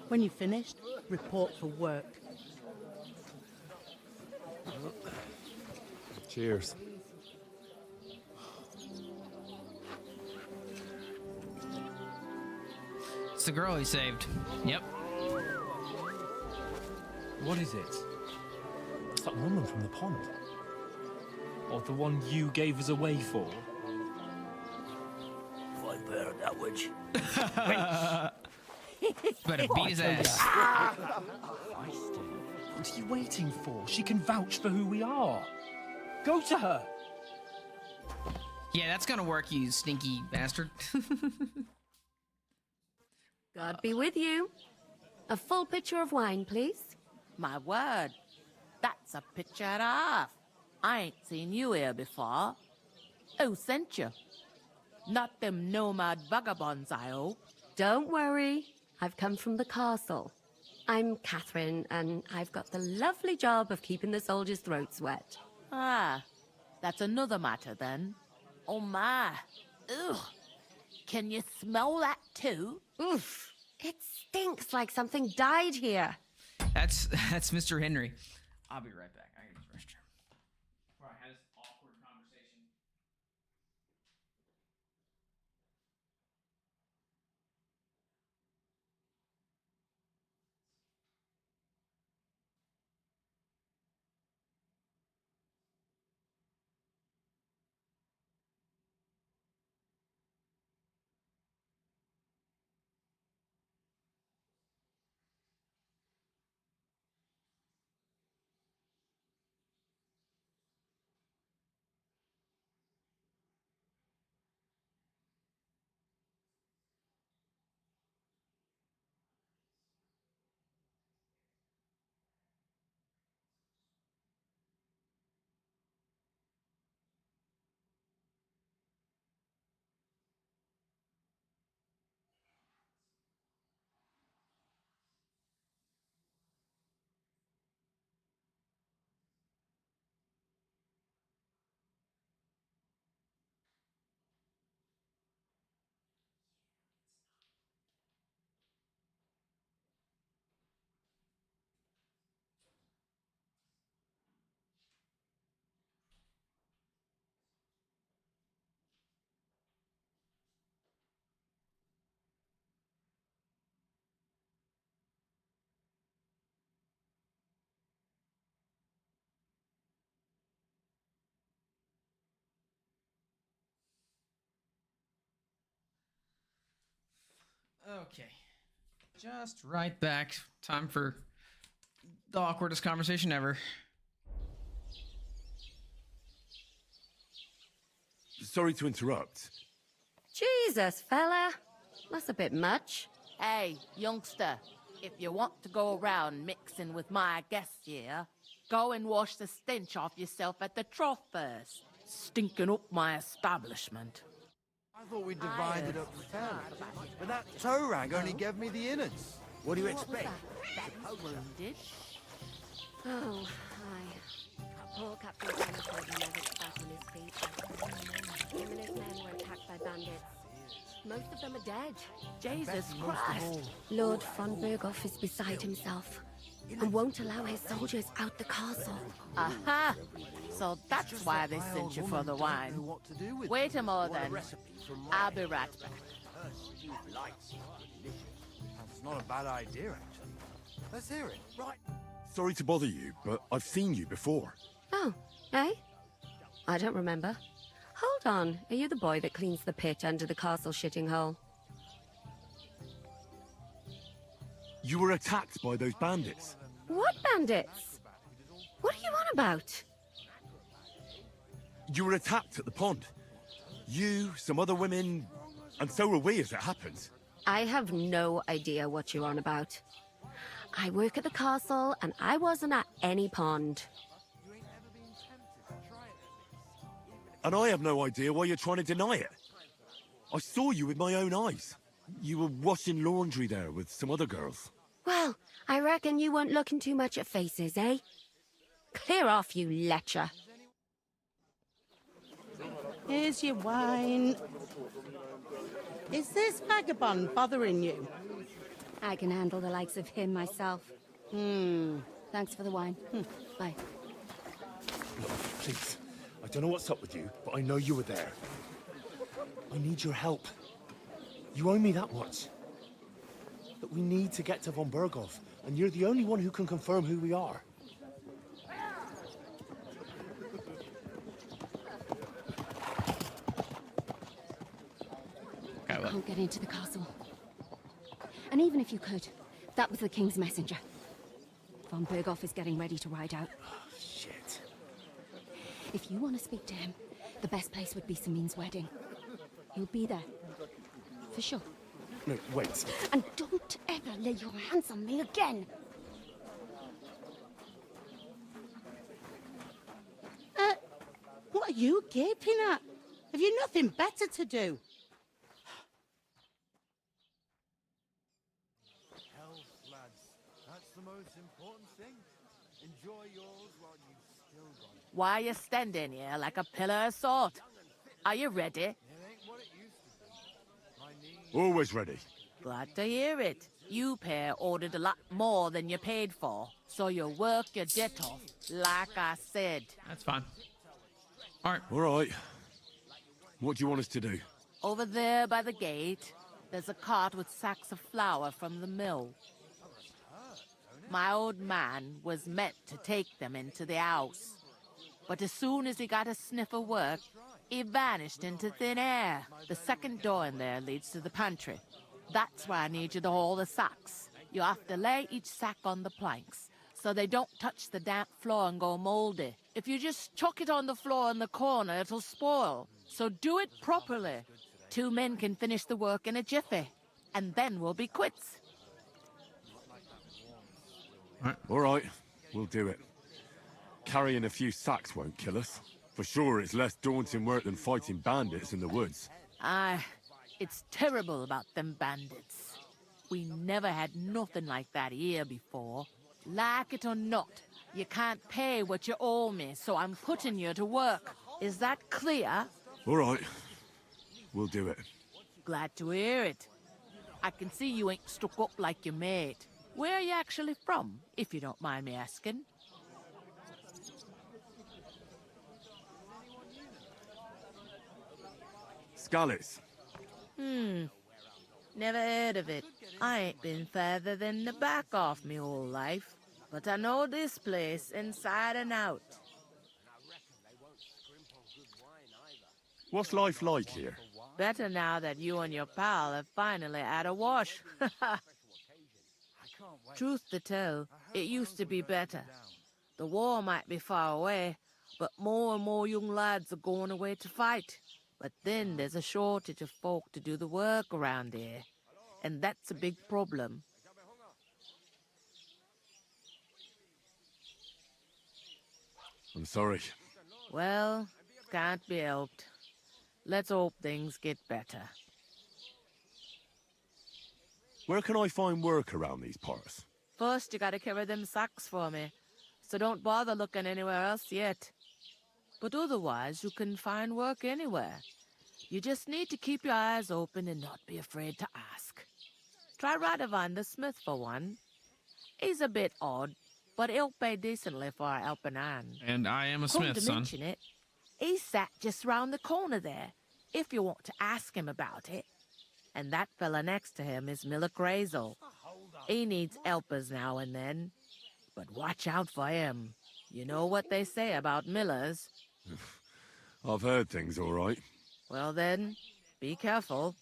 When you're finished, report for work. Cheers. It's the girl he saved. Yep. What is it? It's that woman from the pond. Or the one you gave us away for? Better beat his ass. What are you waiting for? She can vouch for who we are. Go to her. Yeah, that's gonna work, you stinky bastard. God be with you. A full pitcher of wine, please. My word, that's a picture and a half. I ain't seen you here before. Who sent you? Not them nomad vagabonds, I hope. Don't worry. I've come from the castle. I'm Catherine, and I've got the lovely job of keeping the soldiers' throats wet. Ah, that's another matter then. Oh my. Ugh. Can you smell that too? Oof. It stinks like something died here. That's Mr. Henry. I'll be right back. I gotta use the restroom. Before I had this awkward conversation. Okay. Just right back. Time for the awkwardest conversation ever. Sorry to interrupt. Jesus, fella. That's a bit much. Hey, youngster, if you want to go around mixing with my guests here, go and wash the stench off yourself at the trough first. Stinking up my establishment. I thought we divided up fairly, but that toe rag only gave me the innards. What do you expect? Wounded. Oh, hi. Poor Captain Thomas never got back on his feet. Him and his men were attacked by bandits. Most of them are dead. Jesus Christ. Lord von Berghoff is beside himself and won't allow his soldiers out the castle. Aha! So that's why they sent you for the wine. Wait a moment. I'll be right back. That's not a bad idea, actually. Let's hear it. Right. Sorry to bother you, but I've seen you before. Oh, eh? I don't remember. Hold on, are you the boy that cleans the pit under the castle shitting hole? You were attacked by those bandits. What bandits? What are you on about? You were attacked at the pond. You, some other women, and so were we, as it happens. I have no idea what you're on about. I work at the castle, and I wasn't at any pond. And I have no idea why you're trying to deny it. I saw you with my own eyes. You were washing laundry there with some other girls. Well, I reckon you weren't looking too much at faces, eh? Clear off, you lecher. Here's your wine. Is this vagabond bothering you? I can handle the likes of him myself. Thanks for the wine. Bye. Look, please. I don't know what's up with you, but I know you were there. I need your help. You owe me that much. That we need to get to von Berghoff, and you're the only one who can confirm who we are. You can't get into the castle. And even if you could, that was the King's messenger. Von Berghoff is getting ready to ride out. Shit. If you want to speak to him, the best place would be Samin's wedding. He'll be there. For sure. No, wait. And don't ever lay your hands on me again! What are you gaping at? Have you nothing better to do? Health, lads. That's the most important thing. Enjoy yours while you've still got it. Why are you standing here like a pillar of salt? Are you ready? It ain't what it used to be. My knees... Always ready. Glad to hear it. You pair ordered a lot more than you paid for, so you work your debt off, like I said. That's fine. All right. What do you want us to do? Over there by the gate, there's a cart with sacks of flour from the mill. My old man was meant to take them into the house. But as soon as he got a sniff of work, he vanished into thin air. The second door in there leads to the pantry. That's why I need you to haul the sacks. You have to lay each sack on the planks, so they don't touch the damp floor and go moldy. If you just chuck it on the floor in the corner, it'll spoil. So do it properly. 2 men can finish the work in a jiffy, and then we'll be quits. All right, we'll do it. Carrying a few sacks won't kill us. For sure, it's less daunting work than fighting bandits in the woods. Aye, it's terrible about them bandits. We never had nothing like that here before. Like it or not, you can't pay what you owe me, so I'm putting you to work. Is that clear? All right, we'll do it. Glad to hear it. I can see you ain't stuck up like your mate. Where are you actually from, if you don't mind me asking? Skalitz. Never heard of it. I ain't been further than the back off me whole life. But I know this place inside and out. What's life like here? Better now that you and your pal have finally had a wash. Truth to tell, it used to be better. The war might be far away, but more and more young lads are going away to fight. But then there's a shortage of folk to do the work around here, and that's a big problem. I'm sorry. Well, can't be helped. Let's hope things get better. Where can I find work around these parts? First, you gotta carry them sacks for me, so don't bother looking anywhere else yet. But otherwise, you can find work anywhere. You just need to keep your eyes open and not be afraid to ask. Try Radovan the smith for one. He's a bit odd, but he'll pay decently for a helping hand. And I am a Come smith, to son. mention it, he's sat just round the corner there, if you want to ask him about it. And that fella next to him is Miller Crazel. He needs helpers now and then, but watch out for him. You know what they say about Millers. I've heard things, all right. Well then, be careful.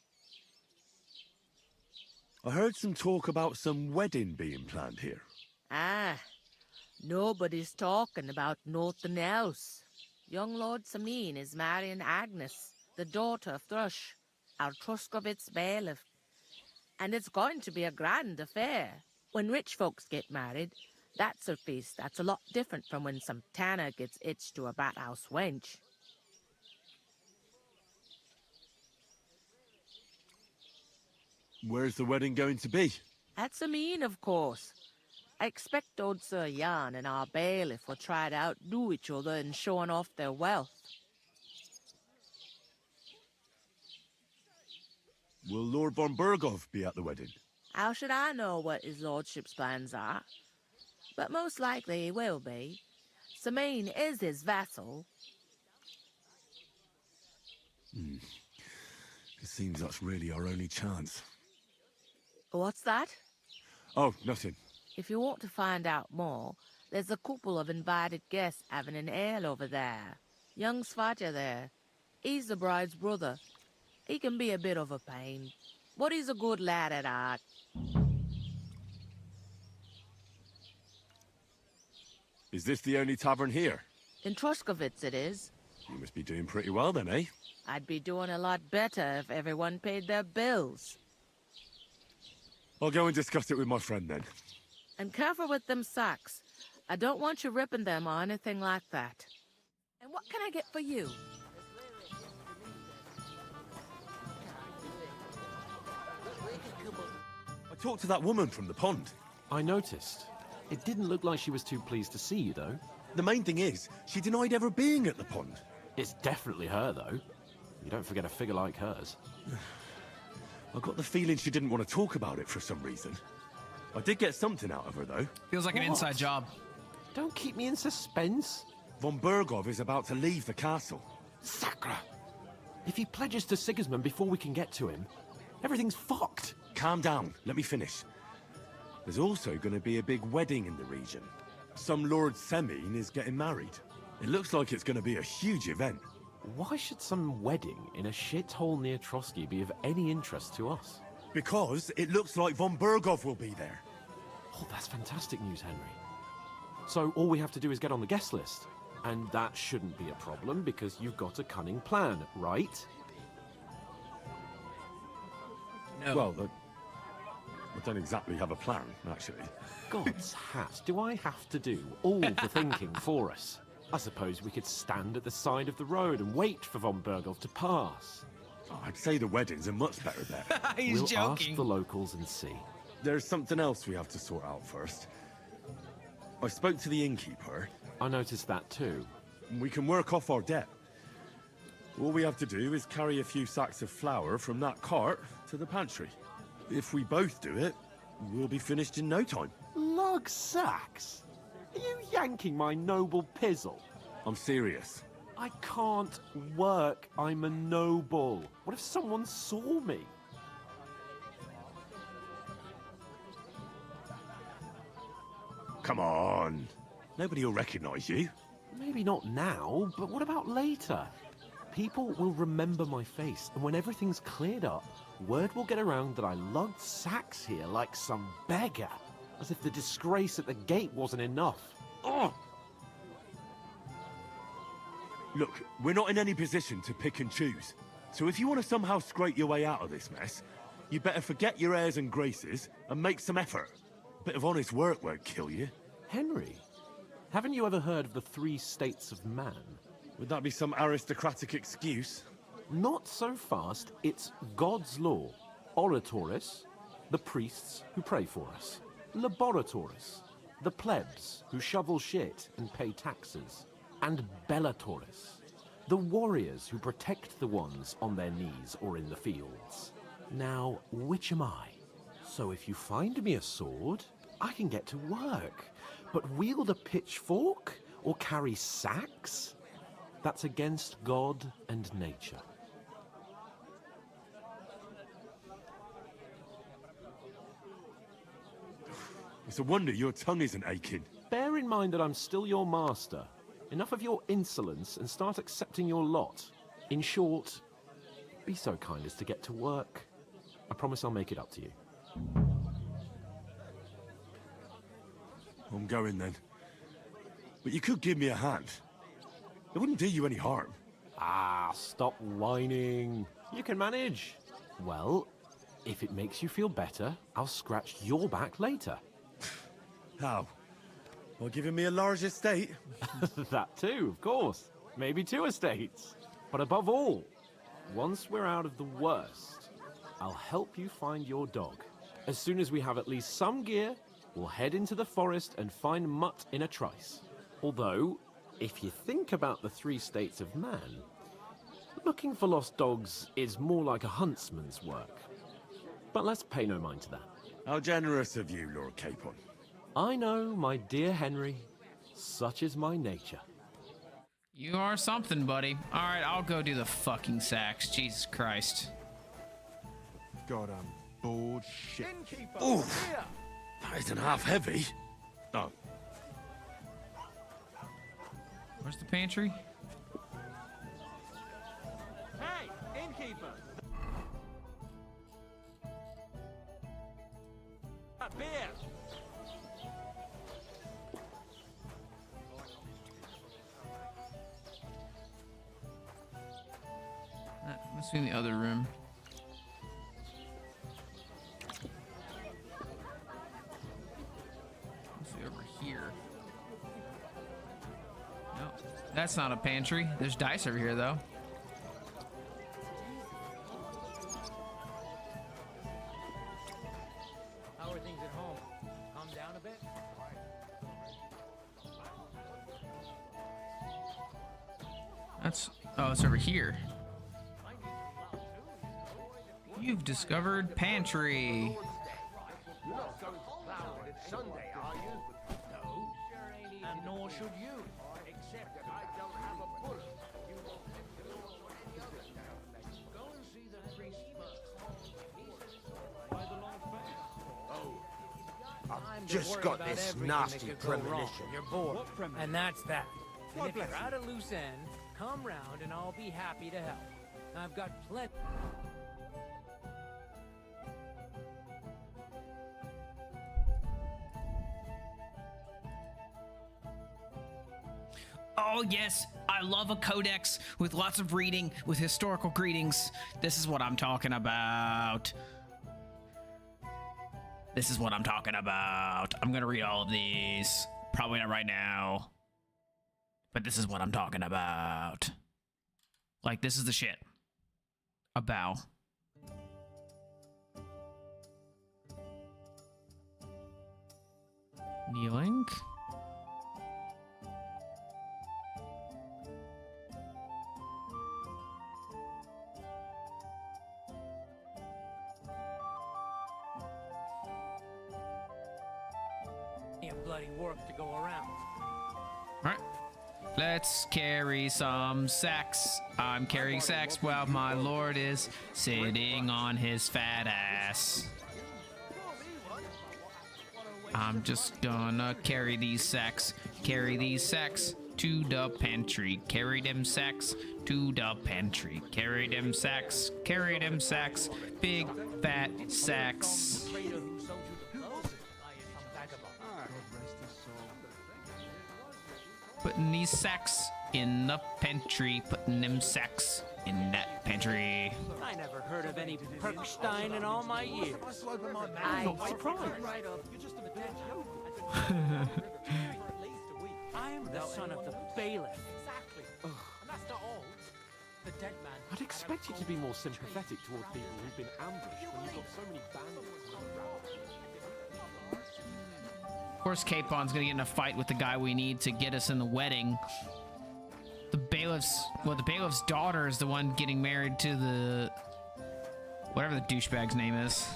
I heard some talk about some wedding being planned here. Ah, nobody's talking about nothing else. Young Lord Samin is marrying Agnes, the daughter of Thrush, our Truscovitz bailiff. And it's going to be a grand affair. When rich folks get married, that's a feast that's a lot different from when some tanner gets hitched to a bathouse wench. Where's the wedding going to be? At Samin, of course. I expect old Sir Jan and our bailiff will try to outdo each other in showing off their wealth. Will Lord von Burgov be at the wedding? How should I know what his lordship's plans are? But most likely he will be. Samin is his vassal. It seems that's really our only chance. What's that? Oh, nothing. If you want to find out more, there's a couple of invited guests having an ale over there. Young Svatja there. He's the bride's brother. He can be a bit of a pain, but he's a good lad at heart. Is this the only tavern here? In Truscovitz it is. You must be doing pretty well then, eh? I'd be doing a lot better if everyone paid their bills. I'll go and discuss it with my friend then. And careful with them socks. I don't want you ripping them or anything like that. And what can I get for you? I talked to that woman from the pond. I noticed. It didn't look like she was too pleased to see you, though. The main thing is, she denied ever being at the pond. It's definitely her, though. You don't forget a figure like hers. I got the feeling she didn't want to talk about it for some reason. I did get something out of her, though. Feels like an inside job. Don't keep me in suspense. Von Burgov is about to leave the castle. Sacra! If he pledges to Sigismund before we can get to him, everything's fucked. Calm down. Let me finish. There's also going to be a big wedding in the region. Some Lord Semine is getting married. It looks like it's going to be a huge event. Why should some wedding in a shithole near Trotsky be of any interest to us? Because it looks like Von Burgov will be there. Oh, that's fantastic news, Henry. So all we have to do is get on the guest list. And that shouldn't be a problem because you've got a cunning plan, right? No. Well, I don't exactly have a plan, actually. God's hat, do I have to do all the thinking for us? I suppose we could stand at the side of the road and wait for Von Burgov to pass. Oh, I'd say the wedding's a much better bet. He's we'll joking. ask the locals and see. There's something else we have to sort out first. I spoke to the innkeeper. I noticed that too. We can work off our debt. All we have to do is carry a few sacks of flour from that cart to the pantry. If we both do it, we'll be finished in no time. Lug sacks? Are you yanking my noble pizzle? I'm serious. I can't work. I'm a noble. What if someone saw me? Come on. Nobody will recognize you. Maybe not now, but what about later? People will remember my face, and when everything's cleared up, word will get around that I lugged sacks here like some beggar, as if the disgrace at the gate wasn't enough. Ugh! Look, we're not in any position to pick and choose. So if you want to somehow scrape your way out of this mess, you better forget your airs and graces and make some effort. A bit of honest work won't kill you. Henry, haven't you ever heard of the 3 states of man? Would that be some aristocratic excuse? Not so fast. It's God's law. Oratoris, the priests who pray for us. Laboratoris, the plebs who shovel shit and pay taxes. And Bellatoris, the warriors who protect the ones on their knees or in the fields. Now, which am I? So if you find me a sword, I can get to work. But wield a pitchfork or carry sacks? That's against God and nature. It's a wonder your tongue isn't aching. Bear in mind that I'm still your master. Enough of your insolence and start accepting your lot. In short, be so kind as to get to work. I promise I'll make it up to you. I'm going then. But you could give me a hand. It wouldn't do you any harm. Ah, stop whining. You can manage. Well, if it makes you feel better, I'll scratch your back later. How? By giving me a large estate? That too, of course. Maybe 2 estates. But above all, once we're out of the worst, I'll help you find your dog. As soon as we have at least some gear, we'll head into the forest and find Mutt in a trice. Although, if you think about the 3 states of man, looking for lost dogs is more like a huntsman's work. But let's pay no mind to that. How generous of you, Lord Capon. I know, my dear Henry. Such is my nature. You are something, buddy. All right, I'll go do the fucking sacks. Jesus Christ. God, I'm bored shit. Oof! That isn't half heavy. Oh. Where's the pantry? Hey, innkeeper! Beer! Must be in the other room. Must be over here. No, that's not a pantry. There's dice over here, though. How are things at home? Calm down a bit? That's... oh, it's over here. You've discovered pantry. You're not going to plow it at Sunday, are you? No. And nor should you. Except that I don't have a bullet. Go and see the priest first. By the long face. Oh. I've just got this nasty premonition. You're bored. And that's that. And if you're at a loose end, come round and I'll be happy to help. I've got plenty. Oh, yes, I love a codex with lots of reading, with historical greetings. This is what I'm talking about. This is what I'm talking about. I'm gonna read all of these. Probably not right now. But this is what I'm talking about. Like, this is the shit. A bow. Kneeling. Bloody work to go around. Alright. Let's carry some sacks. I'm carrying sacks while my lord is sitting on his fat ass. I'm just gonna carry these sacks to the pantry, carry them sacks to the pantry, carry them sacks, big fat sacks. Putting these sacks in the pantry, putting them sacks in that pantry. I never heard of any Perkstein in all my years. I'm not surprised. I am the son of the bailiff. Exactly. And that's not all. The dead man. I'd expect you to be more sympathetic towards people who've been ambushed when you've got so many bandits around. Of course, Capon's gonna get in a fight with the guy we need to get us in the wedding. The bailiff's daughter is the one getting married to the... whatever the douchebag's name is.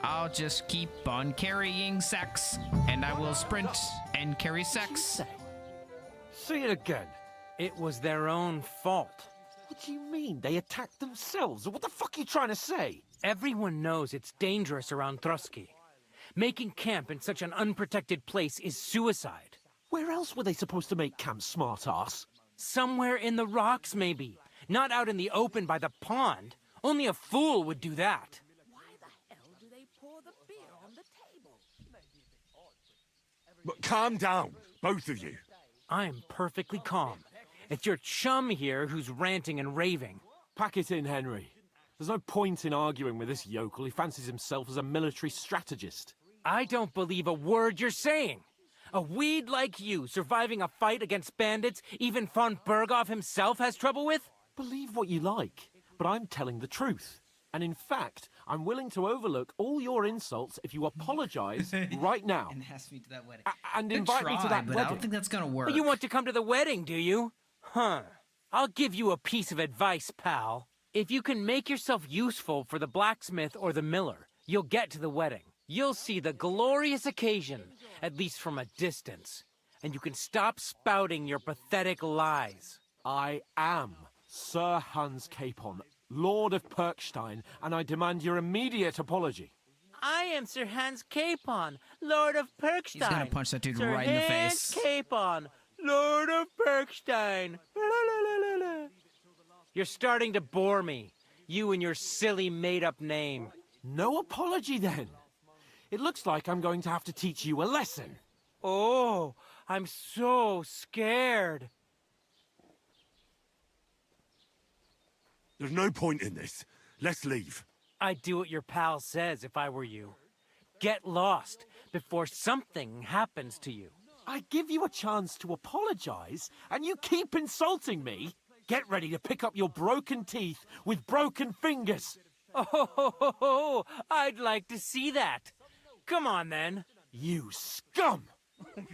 I'll just keep on carrying sacks, and I will sprint and carry sacks. Say it again. It was their own fault. What do you mean? They attacked themselves? What the fuck are you trying to say? Everyone knows it's dangerous around Trusky. Making camp in such an unprotected place is suicide. Where else were they supposed to make camp, smartass? Somewhere in the rocks, maybe. Not out in the open by the pond. Only a fool would do that. Why the hell do they pour the beer on the table? But calm down, both of you. I'm perfectly calm. It's your chum here who's ranting and raving. Pack it in, Henry. There's no point in arguing with this yokel. He fancies himself as a military strategist. I don't believe a word you're saying. A weed like you surviving a fight against bandits even von Berghoff himself has trouble with? Believe what you like, but I'm telling the truth. And in fact, I'm willing to overlook all your insults if you apologize right now. And ask me to that wedding. And invite me to that but wedding. I don't think that's gonna work. But you want to come to the wedding, do you? Huh. I'll give you a piece of advice, pal. If you can make yourself useful for the blacksmith or the miller, you'll get to the wedding. You'll see the glorious occasion, at least from a distance. And you can stop spouting your pathetic lies. I am Sir Hans Capon, Lord of Perkstein, and I demand your immediate apology. I am Sir Hans Capon, Lord of Perkstein. He's gonna punch that dude Sir right in the Hans face. Capon, Lord of Perkstein. You're starting to bore me. You and your silly made-up name. No apology, then. It looks like I'm going to have to teach you a lesson. Oh, I'm so scared. There's no point in this. Let's leave. I'd do what your pal says if I were you. Get lost before something happens to you. I give you a chance to apologize, and you keep insulting me? Get ready to pick up your broken teeth with broken fingers. Oh, I'd like to see that. Come on, then. You scum! We're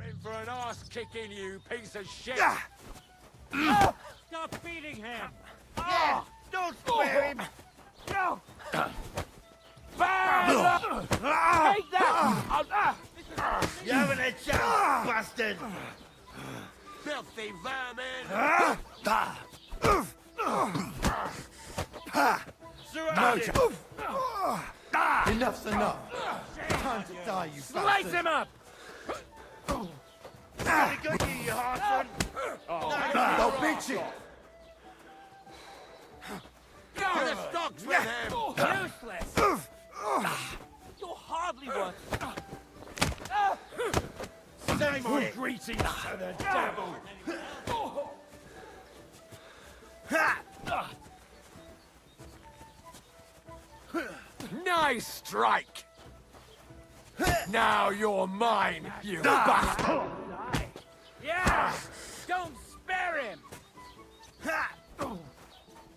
in for an ass kicking, you piece of shit. Stop beating him. Yeah, don't spare him. No. Take that. You haven't a chance, bastard. Filthy vermin. Enough's enough. Time to die, you Slice bastard. him up. Very good, you heartful. Don't beat you. Go to the stocks with him. Useless. You're hardly worth. Same on it. Greetings to the devil. Nice strike! Now you're mine, you bastard! Yeah. Don't spare him. Come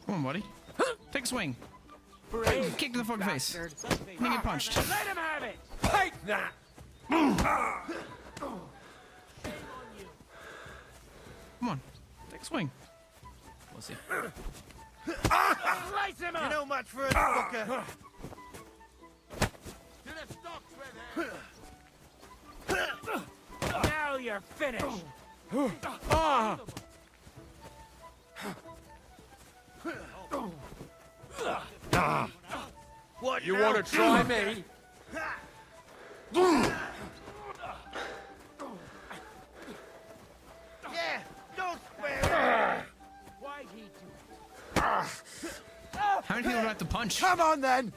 on, buddy. Take a swing. Kick to the fucking face. And then get punched. Let him have it. Take that! Come on. Take a swing. We'll see. Slice him up. You know much for a fucker. To the stocks with him. Now you're finished. What You now? want to try me? Yeah, don't spare him. Why'd he do How many people do I have to punch? Come on then!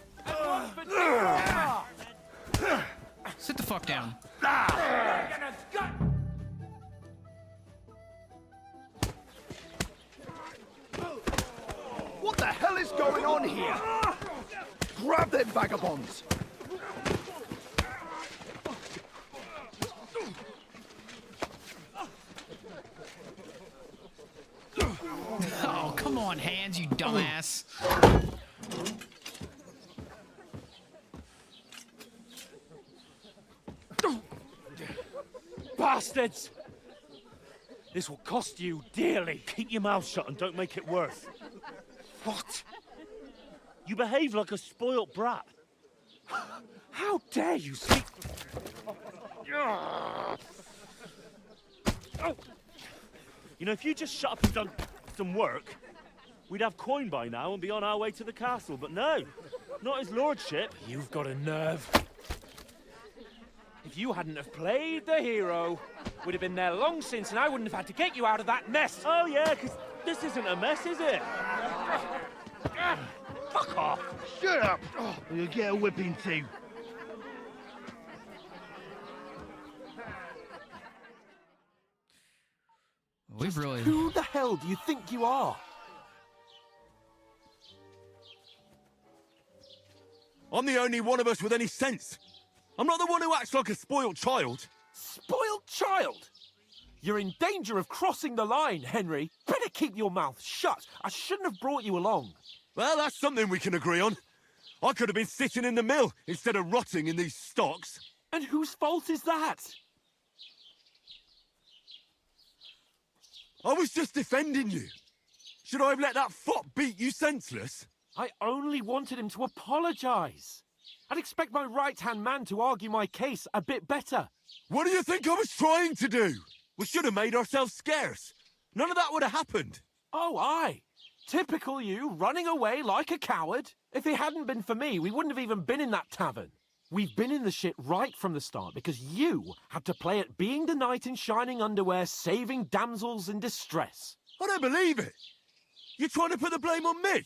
Sit the fuck down. What the hell is going on here? Grab them vagabonds! Oh, come on, hands, you dumbass. Bastards! This will cost you dearly. Keep your mouth shut and don't make it worse. What? You behave like a spoilt brat. How dare you speak? You know, if you just shut up and done some work, we'd have coin by now and be on our way to the castle. But no, not his lordship. You've got a nerve. If you hadn't have played the hero, we'd have been there long since, and I wouldn't have had to get you out of that mess. Oh yeah, because this isn't a mess, is it? Fuck off! Shut up! Or you'll get a whipping too. We've really... Who the hell do you think you are? I'm the only one of us with any sense. I'm not the one who acts like a spoiled child. Spoiled child? You're in danger of crossing the line, Henry. Better keep your mouth shut. I shouldn't have brought you along. Well, that's something we can agree on. I could have been sitting in the mill instead of rotting in these stocks. And whose fault is that? I was just defending you. Should I have let that fop beat you senseless? I only wanted him to apologise. I'd expect my right-hand man to argue my case a bit better. What do you think I was trying to do? We should have made ourselves scarce. None of that would have happened. Oh, aye. Typical you, running away like a coward. If it hadn't been for me, we wouldn't have even been in that tavern. We've been in the shit right from the start because you had to play at being the knight in shining underwear, saving damsels in distress. I don't believe it. You're trying to put the blame on me?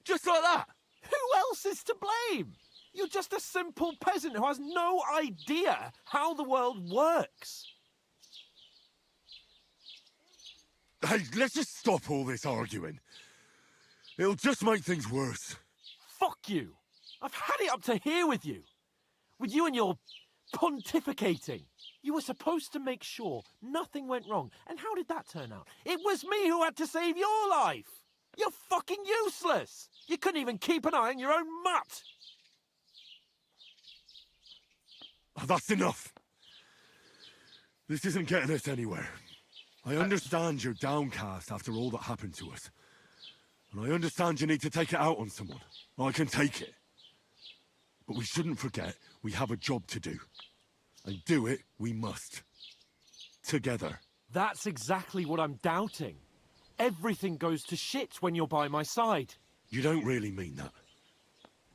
Just like that? Who else is to blame? You're just a simple peasant who has no idea how the world works. Hey, let's just stop all this arguing. It'll just make things worse. Fuck you. I've had it up to here with you. With you and your pontificating. You were supposed to make sure nothing went wrong. And how did that turn out? It was me who had to save your life. You're fucking useless. You couldn't even keep an eye on your own mutt. Oh, that's enough. This isn't getting us anywhere. I understand you're downcast after all that happened to us. And I understand you need to take it out on someone. I can take it. But we shouldn't forget we have a job to do. And do it we must. Together. That's exactly what I'm doubting. Everything goes to shit when you're by my side. You don't really mean that.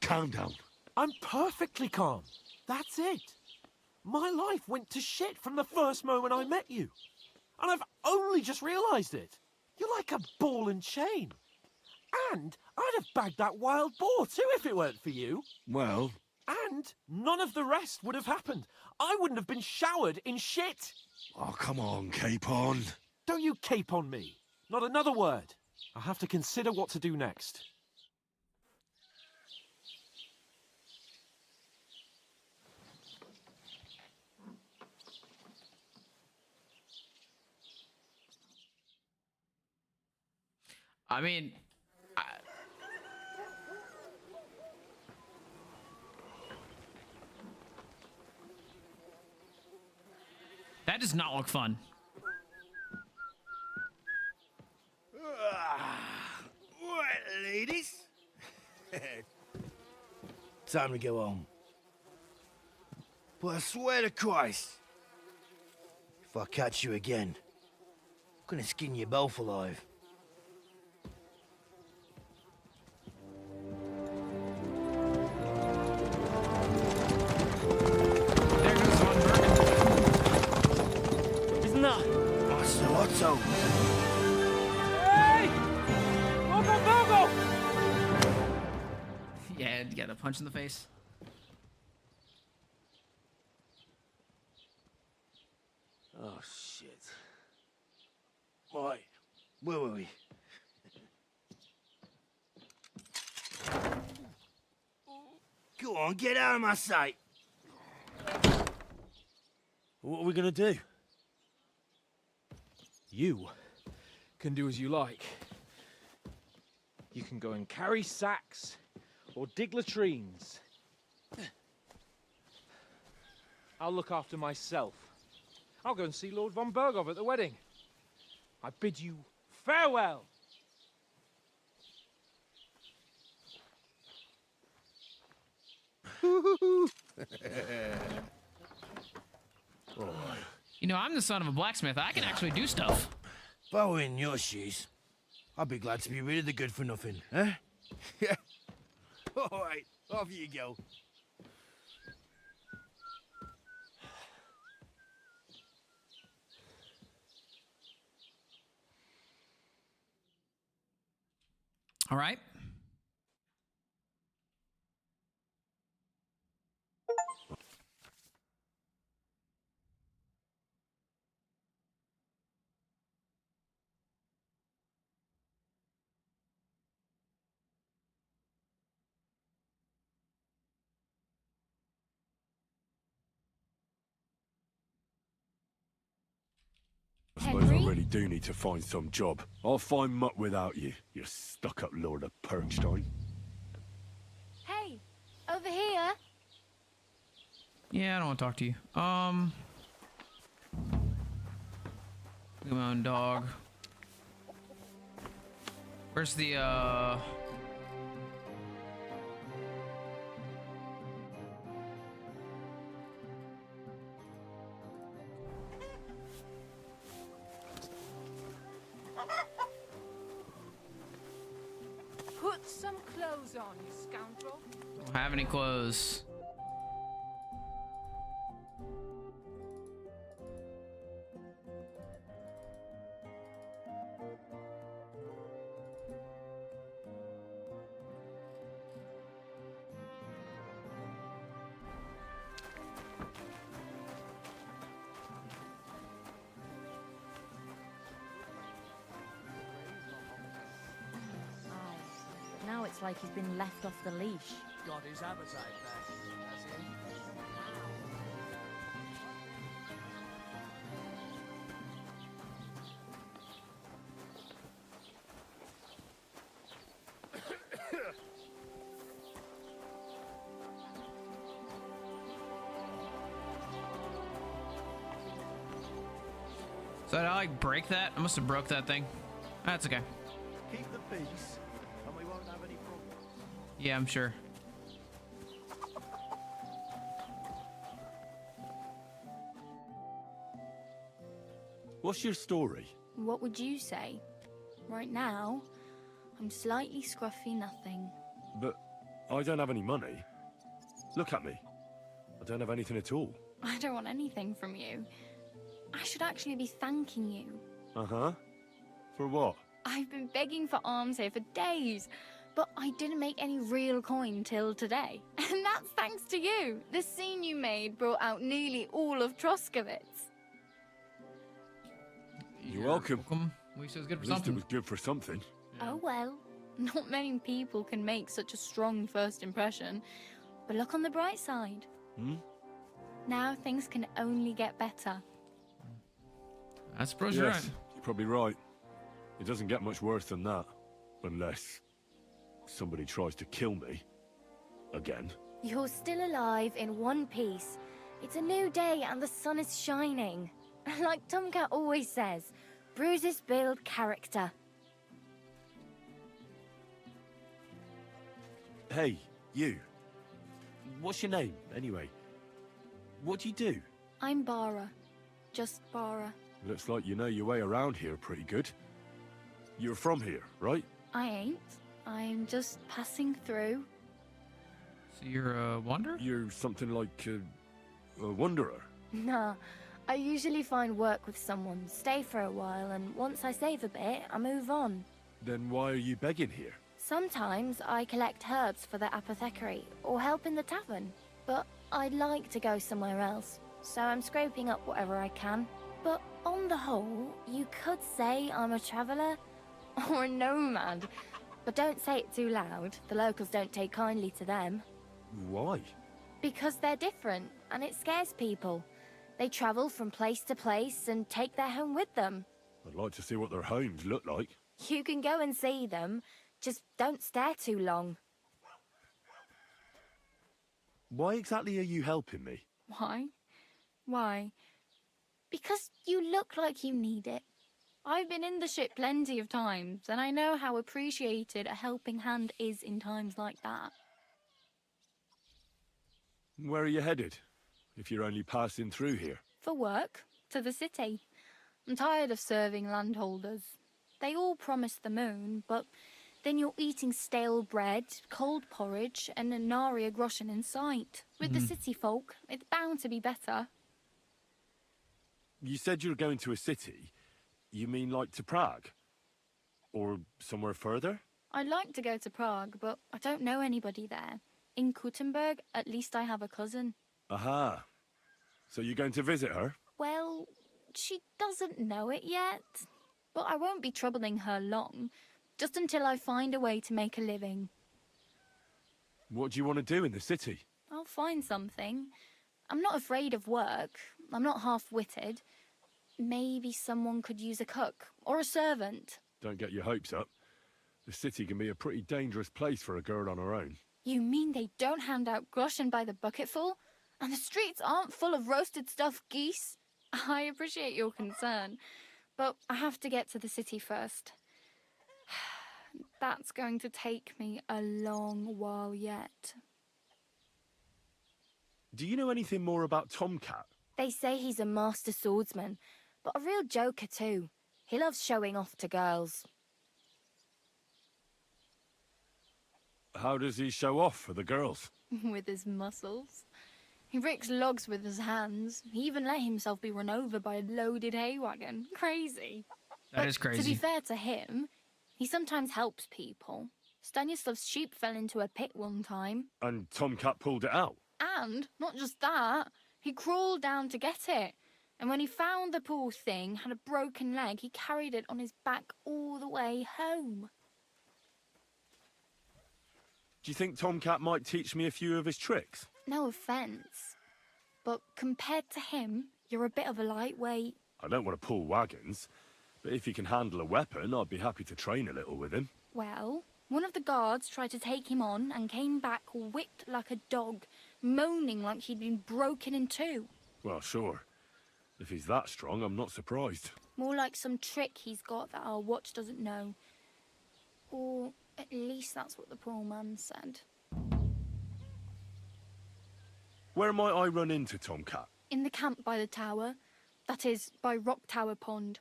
Calm down. I'm perfectly calm. That's it. My life went to shit from the first moment I met you. And I've only just realised it. You're like a ball and chain. And I'd have bagged that wild boar too if it weren't for you. Well... And none of the rest would have happened. I wouldn't have been showered in shit. Oh, come on, Capon. Don't you cape on me. Not another word. I'll have to consider what to do next. I mean... That does not look fun. Right, ladies. Time to go home. But I swear to Christ, if I catch you again, I'm gonna skin you both alive. punch in the face. Oh, shit. Right, where were we? Go on, get out of my sight. What are we gonna do? You can do as you like. You can go and carry sacks or dig latrines. I'll look after myself. I'll go and see Lord von Bergov at the wedding. I bid you farewell. You know, I'm the son of a blacksmith. I can actually do stuff. If I were in your shoes, I'd be glad to be rid of the good for nothing, eh? Yeah. All right, off you go. All right. I suppose I really do need to find some job. I'll find muck without you, you stuck-up Lord of Perkstein. Hey, over here. Yeah, I don't want to talk to you. Look at my own dog. Where's the, Put some clothes on, you scoundrel. don't have any clothes. Now it's like he's been left off the leash. Got his appetite back, has he? So did I like break that? I must have broke that thing. That's okay. Keep the peace, and we won't have any problems. Yeah, I'm sure. What's your story? What would you say? Right now, I'm slightly scruffy nothing. But I don't have any money. Look at me. I don't have anything at all. I don't want anything from you. I should actually be thanking you. Uh-huh. For what? I've been begging for alms here for days, but I didn't make any real coin till today. And that's thanks to you. The scene you made brought out nearly all of Troskowitz. You're welcome. At least it was good for At least something. it was good for something. Oh well, not many people can make such a strong first impression. But look on the bright side. Hmm? Now things can only get better. I suppose you're right. You're probably right. It doesn't get much worse than that. Unless somebody tries to kill me. Again. You're still alive in one piece. It's a new day and the sun is shining. Like Tomcat always says, bruises build character. Hey, you. What's your name, anyway? What do you do? I'm Bara. Just Bara. Looks like you know your way around here pretty good. You're from here, right? I ain't. I'm just passing through. So you're a wanderer? You're something like a wanderer. Nah. I usually find work with someone, stay for a while, and once I save a bit, I move on. Then why are you begging here? Sometimes I collect herbs for the apothecary or help in the tavern, but I'd like to go somewhere else, so I'm scraping up whatever I can. But on the whole, you could say I'm a traveller or a nomad. But don't say it too loud. The locals don't take kindly to them. Why? Because they're different, and it scares people. They travel from place to place and take their home with them. I'd like to see what their homes look like. You can go and see them, just don't stare too long. Why exactly are you helping me? Why? Why? Because you look like you need it. I've been in the ship plenty of times, and I know how appreciated a helping hand is in times like that. Where are you headed, if you're only passing through here? For work, to the city. I'm tired of serving landholders. They all promise the moon, but then you're eating stale bread, cold porridge, and a nary a groschen in sight. With the city folk, it's bound to be better. You said you're going to a city. You mean like to Prague? Or somewhere further? I'd like to go to Prague, but I don't know anybody there. In Kuttenberg, at least I have a cousin. Aha. So you're going to visit her? Well, she doesn't know it yet. But I won't be troubling her long, just until I find a way to make a living. What do you want to do in the city? I'll find something. I'm not afraid of work. I'm not half-witted. Maybe someone could use a cook or a servant. Don't get your hopes up. The city can be a pretty dangerous place for a girl on her own. You mean they don't hand out groschen by the bucketful? And the streets aren't full of roasted stuffed geese? I appreciate your concern, but I have to get to the city first. That's going to take me a long while yet. Do you know anything more about Tomcat? They say he's a master swordsman, but a real joker too. He loves showing off to girls. How does he show off for the girls? With his muscles. He breaks logs with his hands. He even let himself be run over by a loaded hay wagon. Crazy. That is crazy. To be fair to him, he sometimes helps people. Stanislav's sheep fell into a pit one time. And Tomcat pulled it out? And, not just that, he crawled down to get it. And when he found the poor thing had a broken leg, he carried it on his back all the way home. Do you think Tomcat might teach me a few of his tricks? No offence, but compared to him, you're a bit of a lightweight. I don't want to pull wagons, but if he can handle a weapon, I'd be happy to train a little with him. Well, one of the guards tried to take him on and came back whipped like a dog, moaning like he'd been broken in two. Well, sure. If he's that strong, I'm not surprised. More like some trick he's got that our watch doesn't know. Or at least that's what the poor man said. Where might I run into Tomcat? In the camp by the tower. That is, by Rock Tower Pond.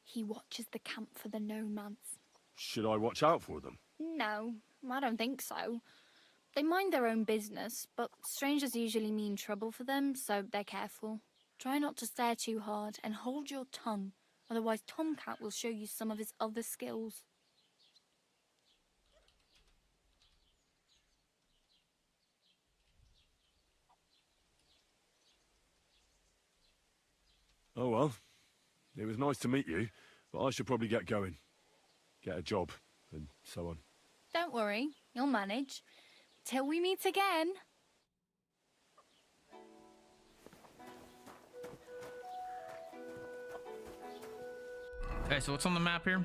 He watches the camp for the nomads. Should I watch out for them? No, I don't think so. They mind their own business, but strangers usually mean trouble for them, so they're careful. Try not to stare too hard and hold your tongue, otherwise Tomcat will show you some of his other skills. Oh well. It was nice to meet you, but I should probably get going. Get a job, and so on. Don't worry, you'll manage. Till we meet again. Okay, so what's on the map here?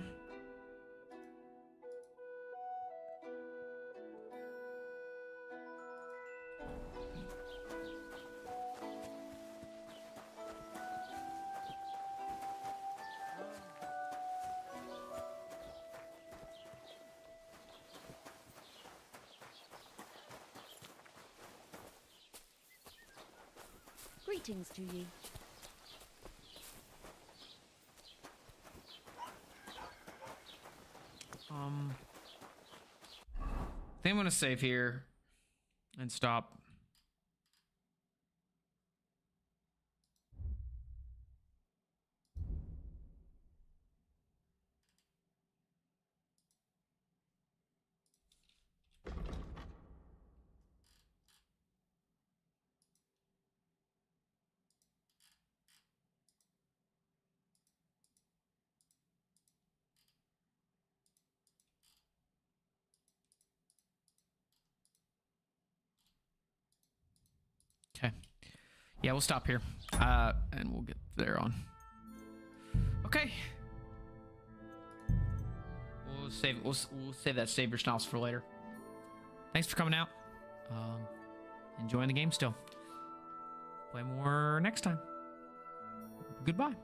Greetings to ye. I think I'm gonna save here and stop. Okay. Yeah, we'll stop here. And we'll get there on. Okay. We'll save that save your schnauz for later. Thanks for coming out. Enjoying the game still. Play more next time. Goodbye.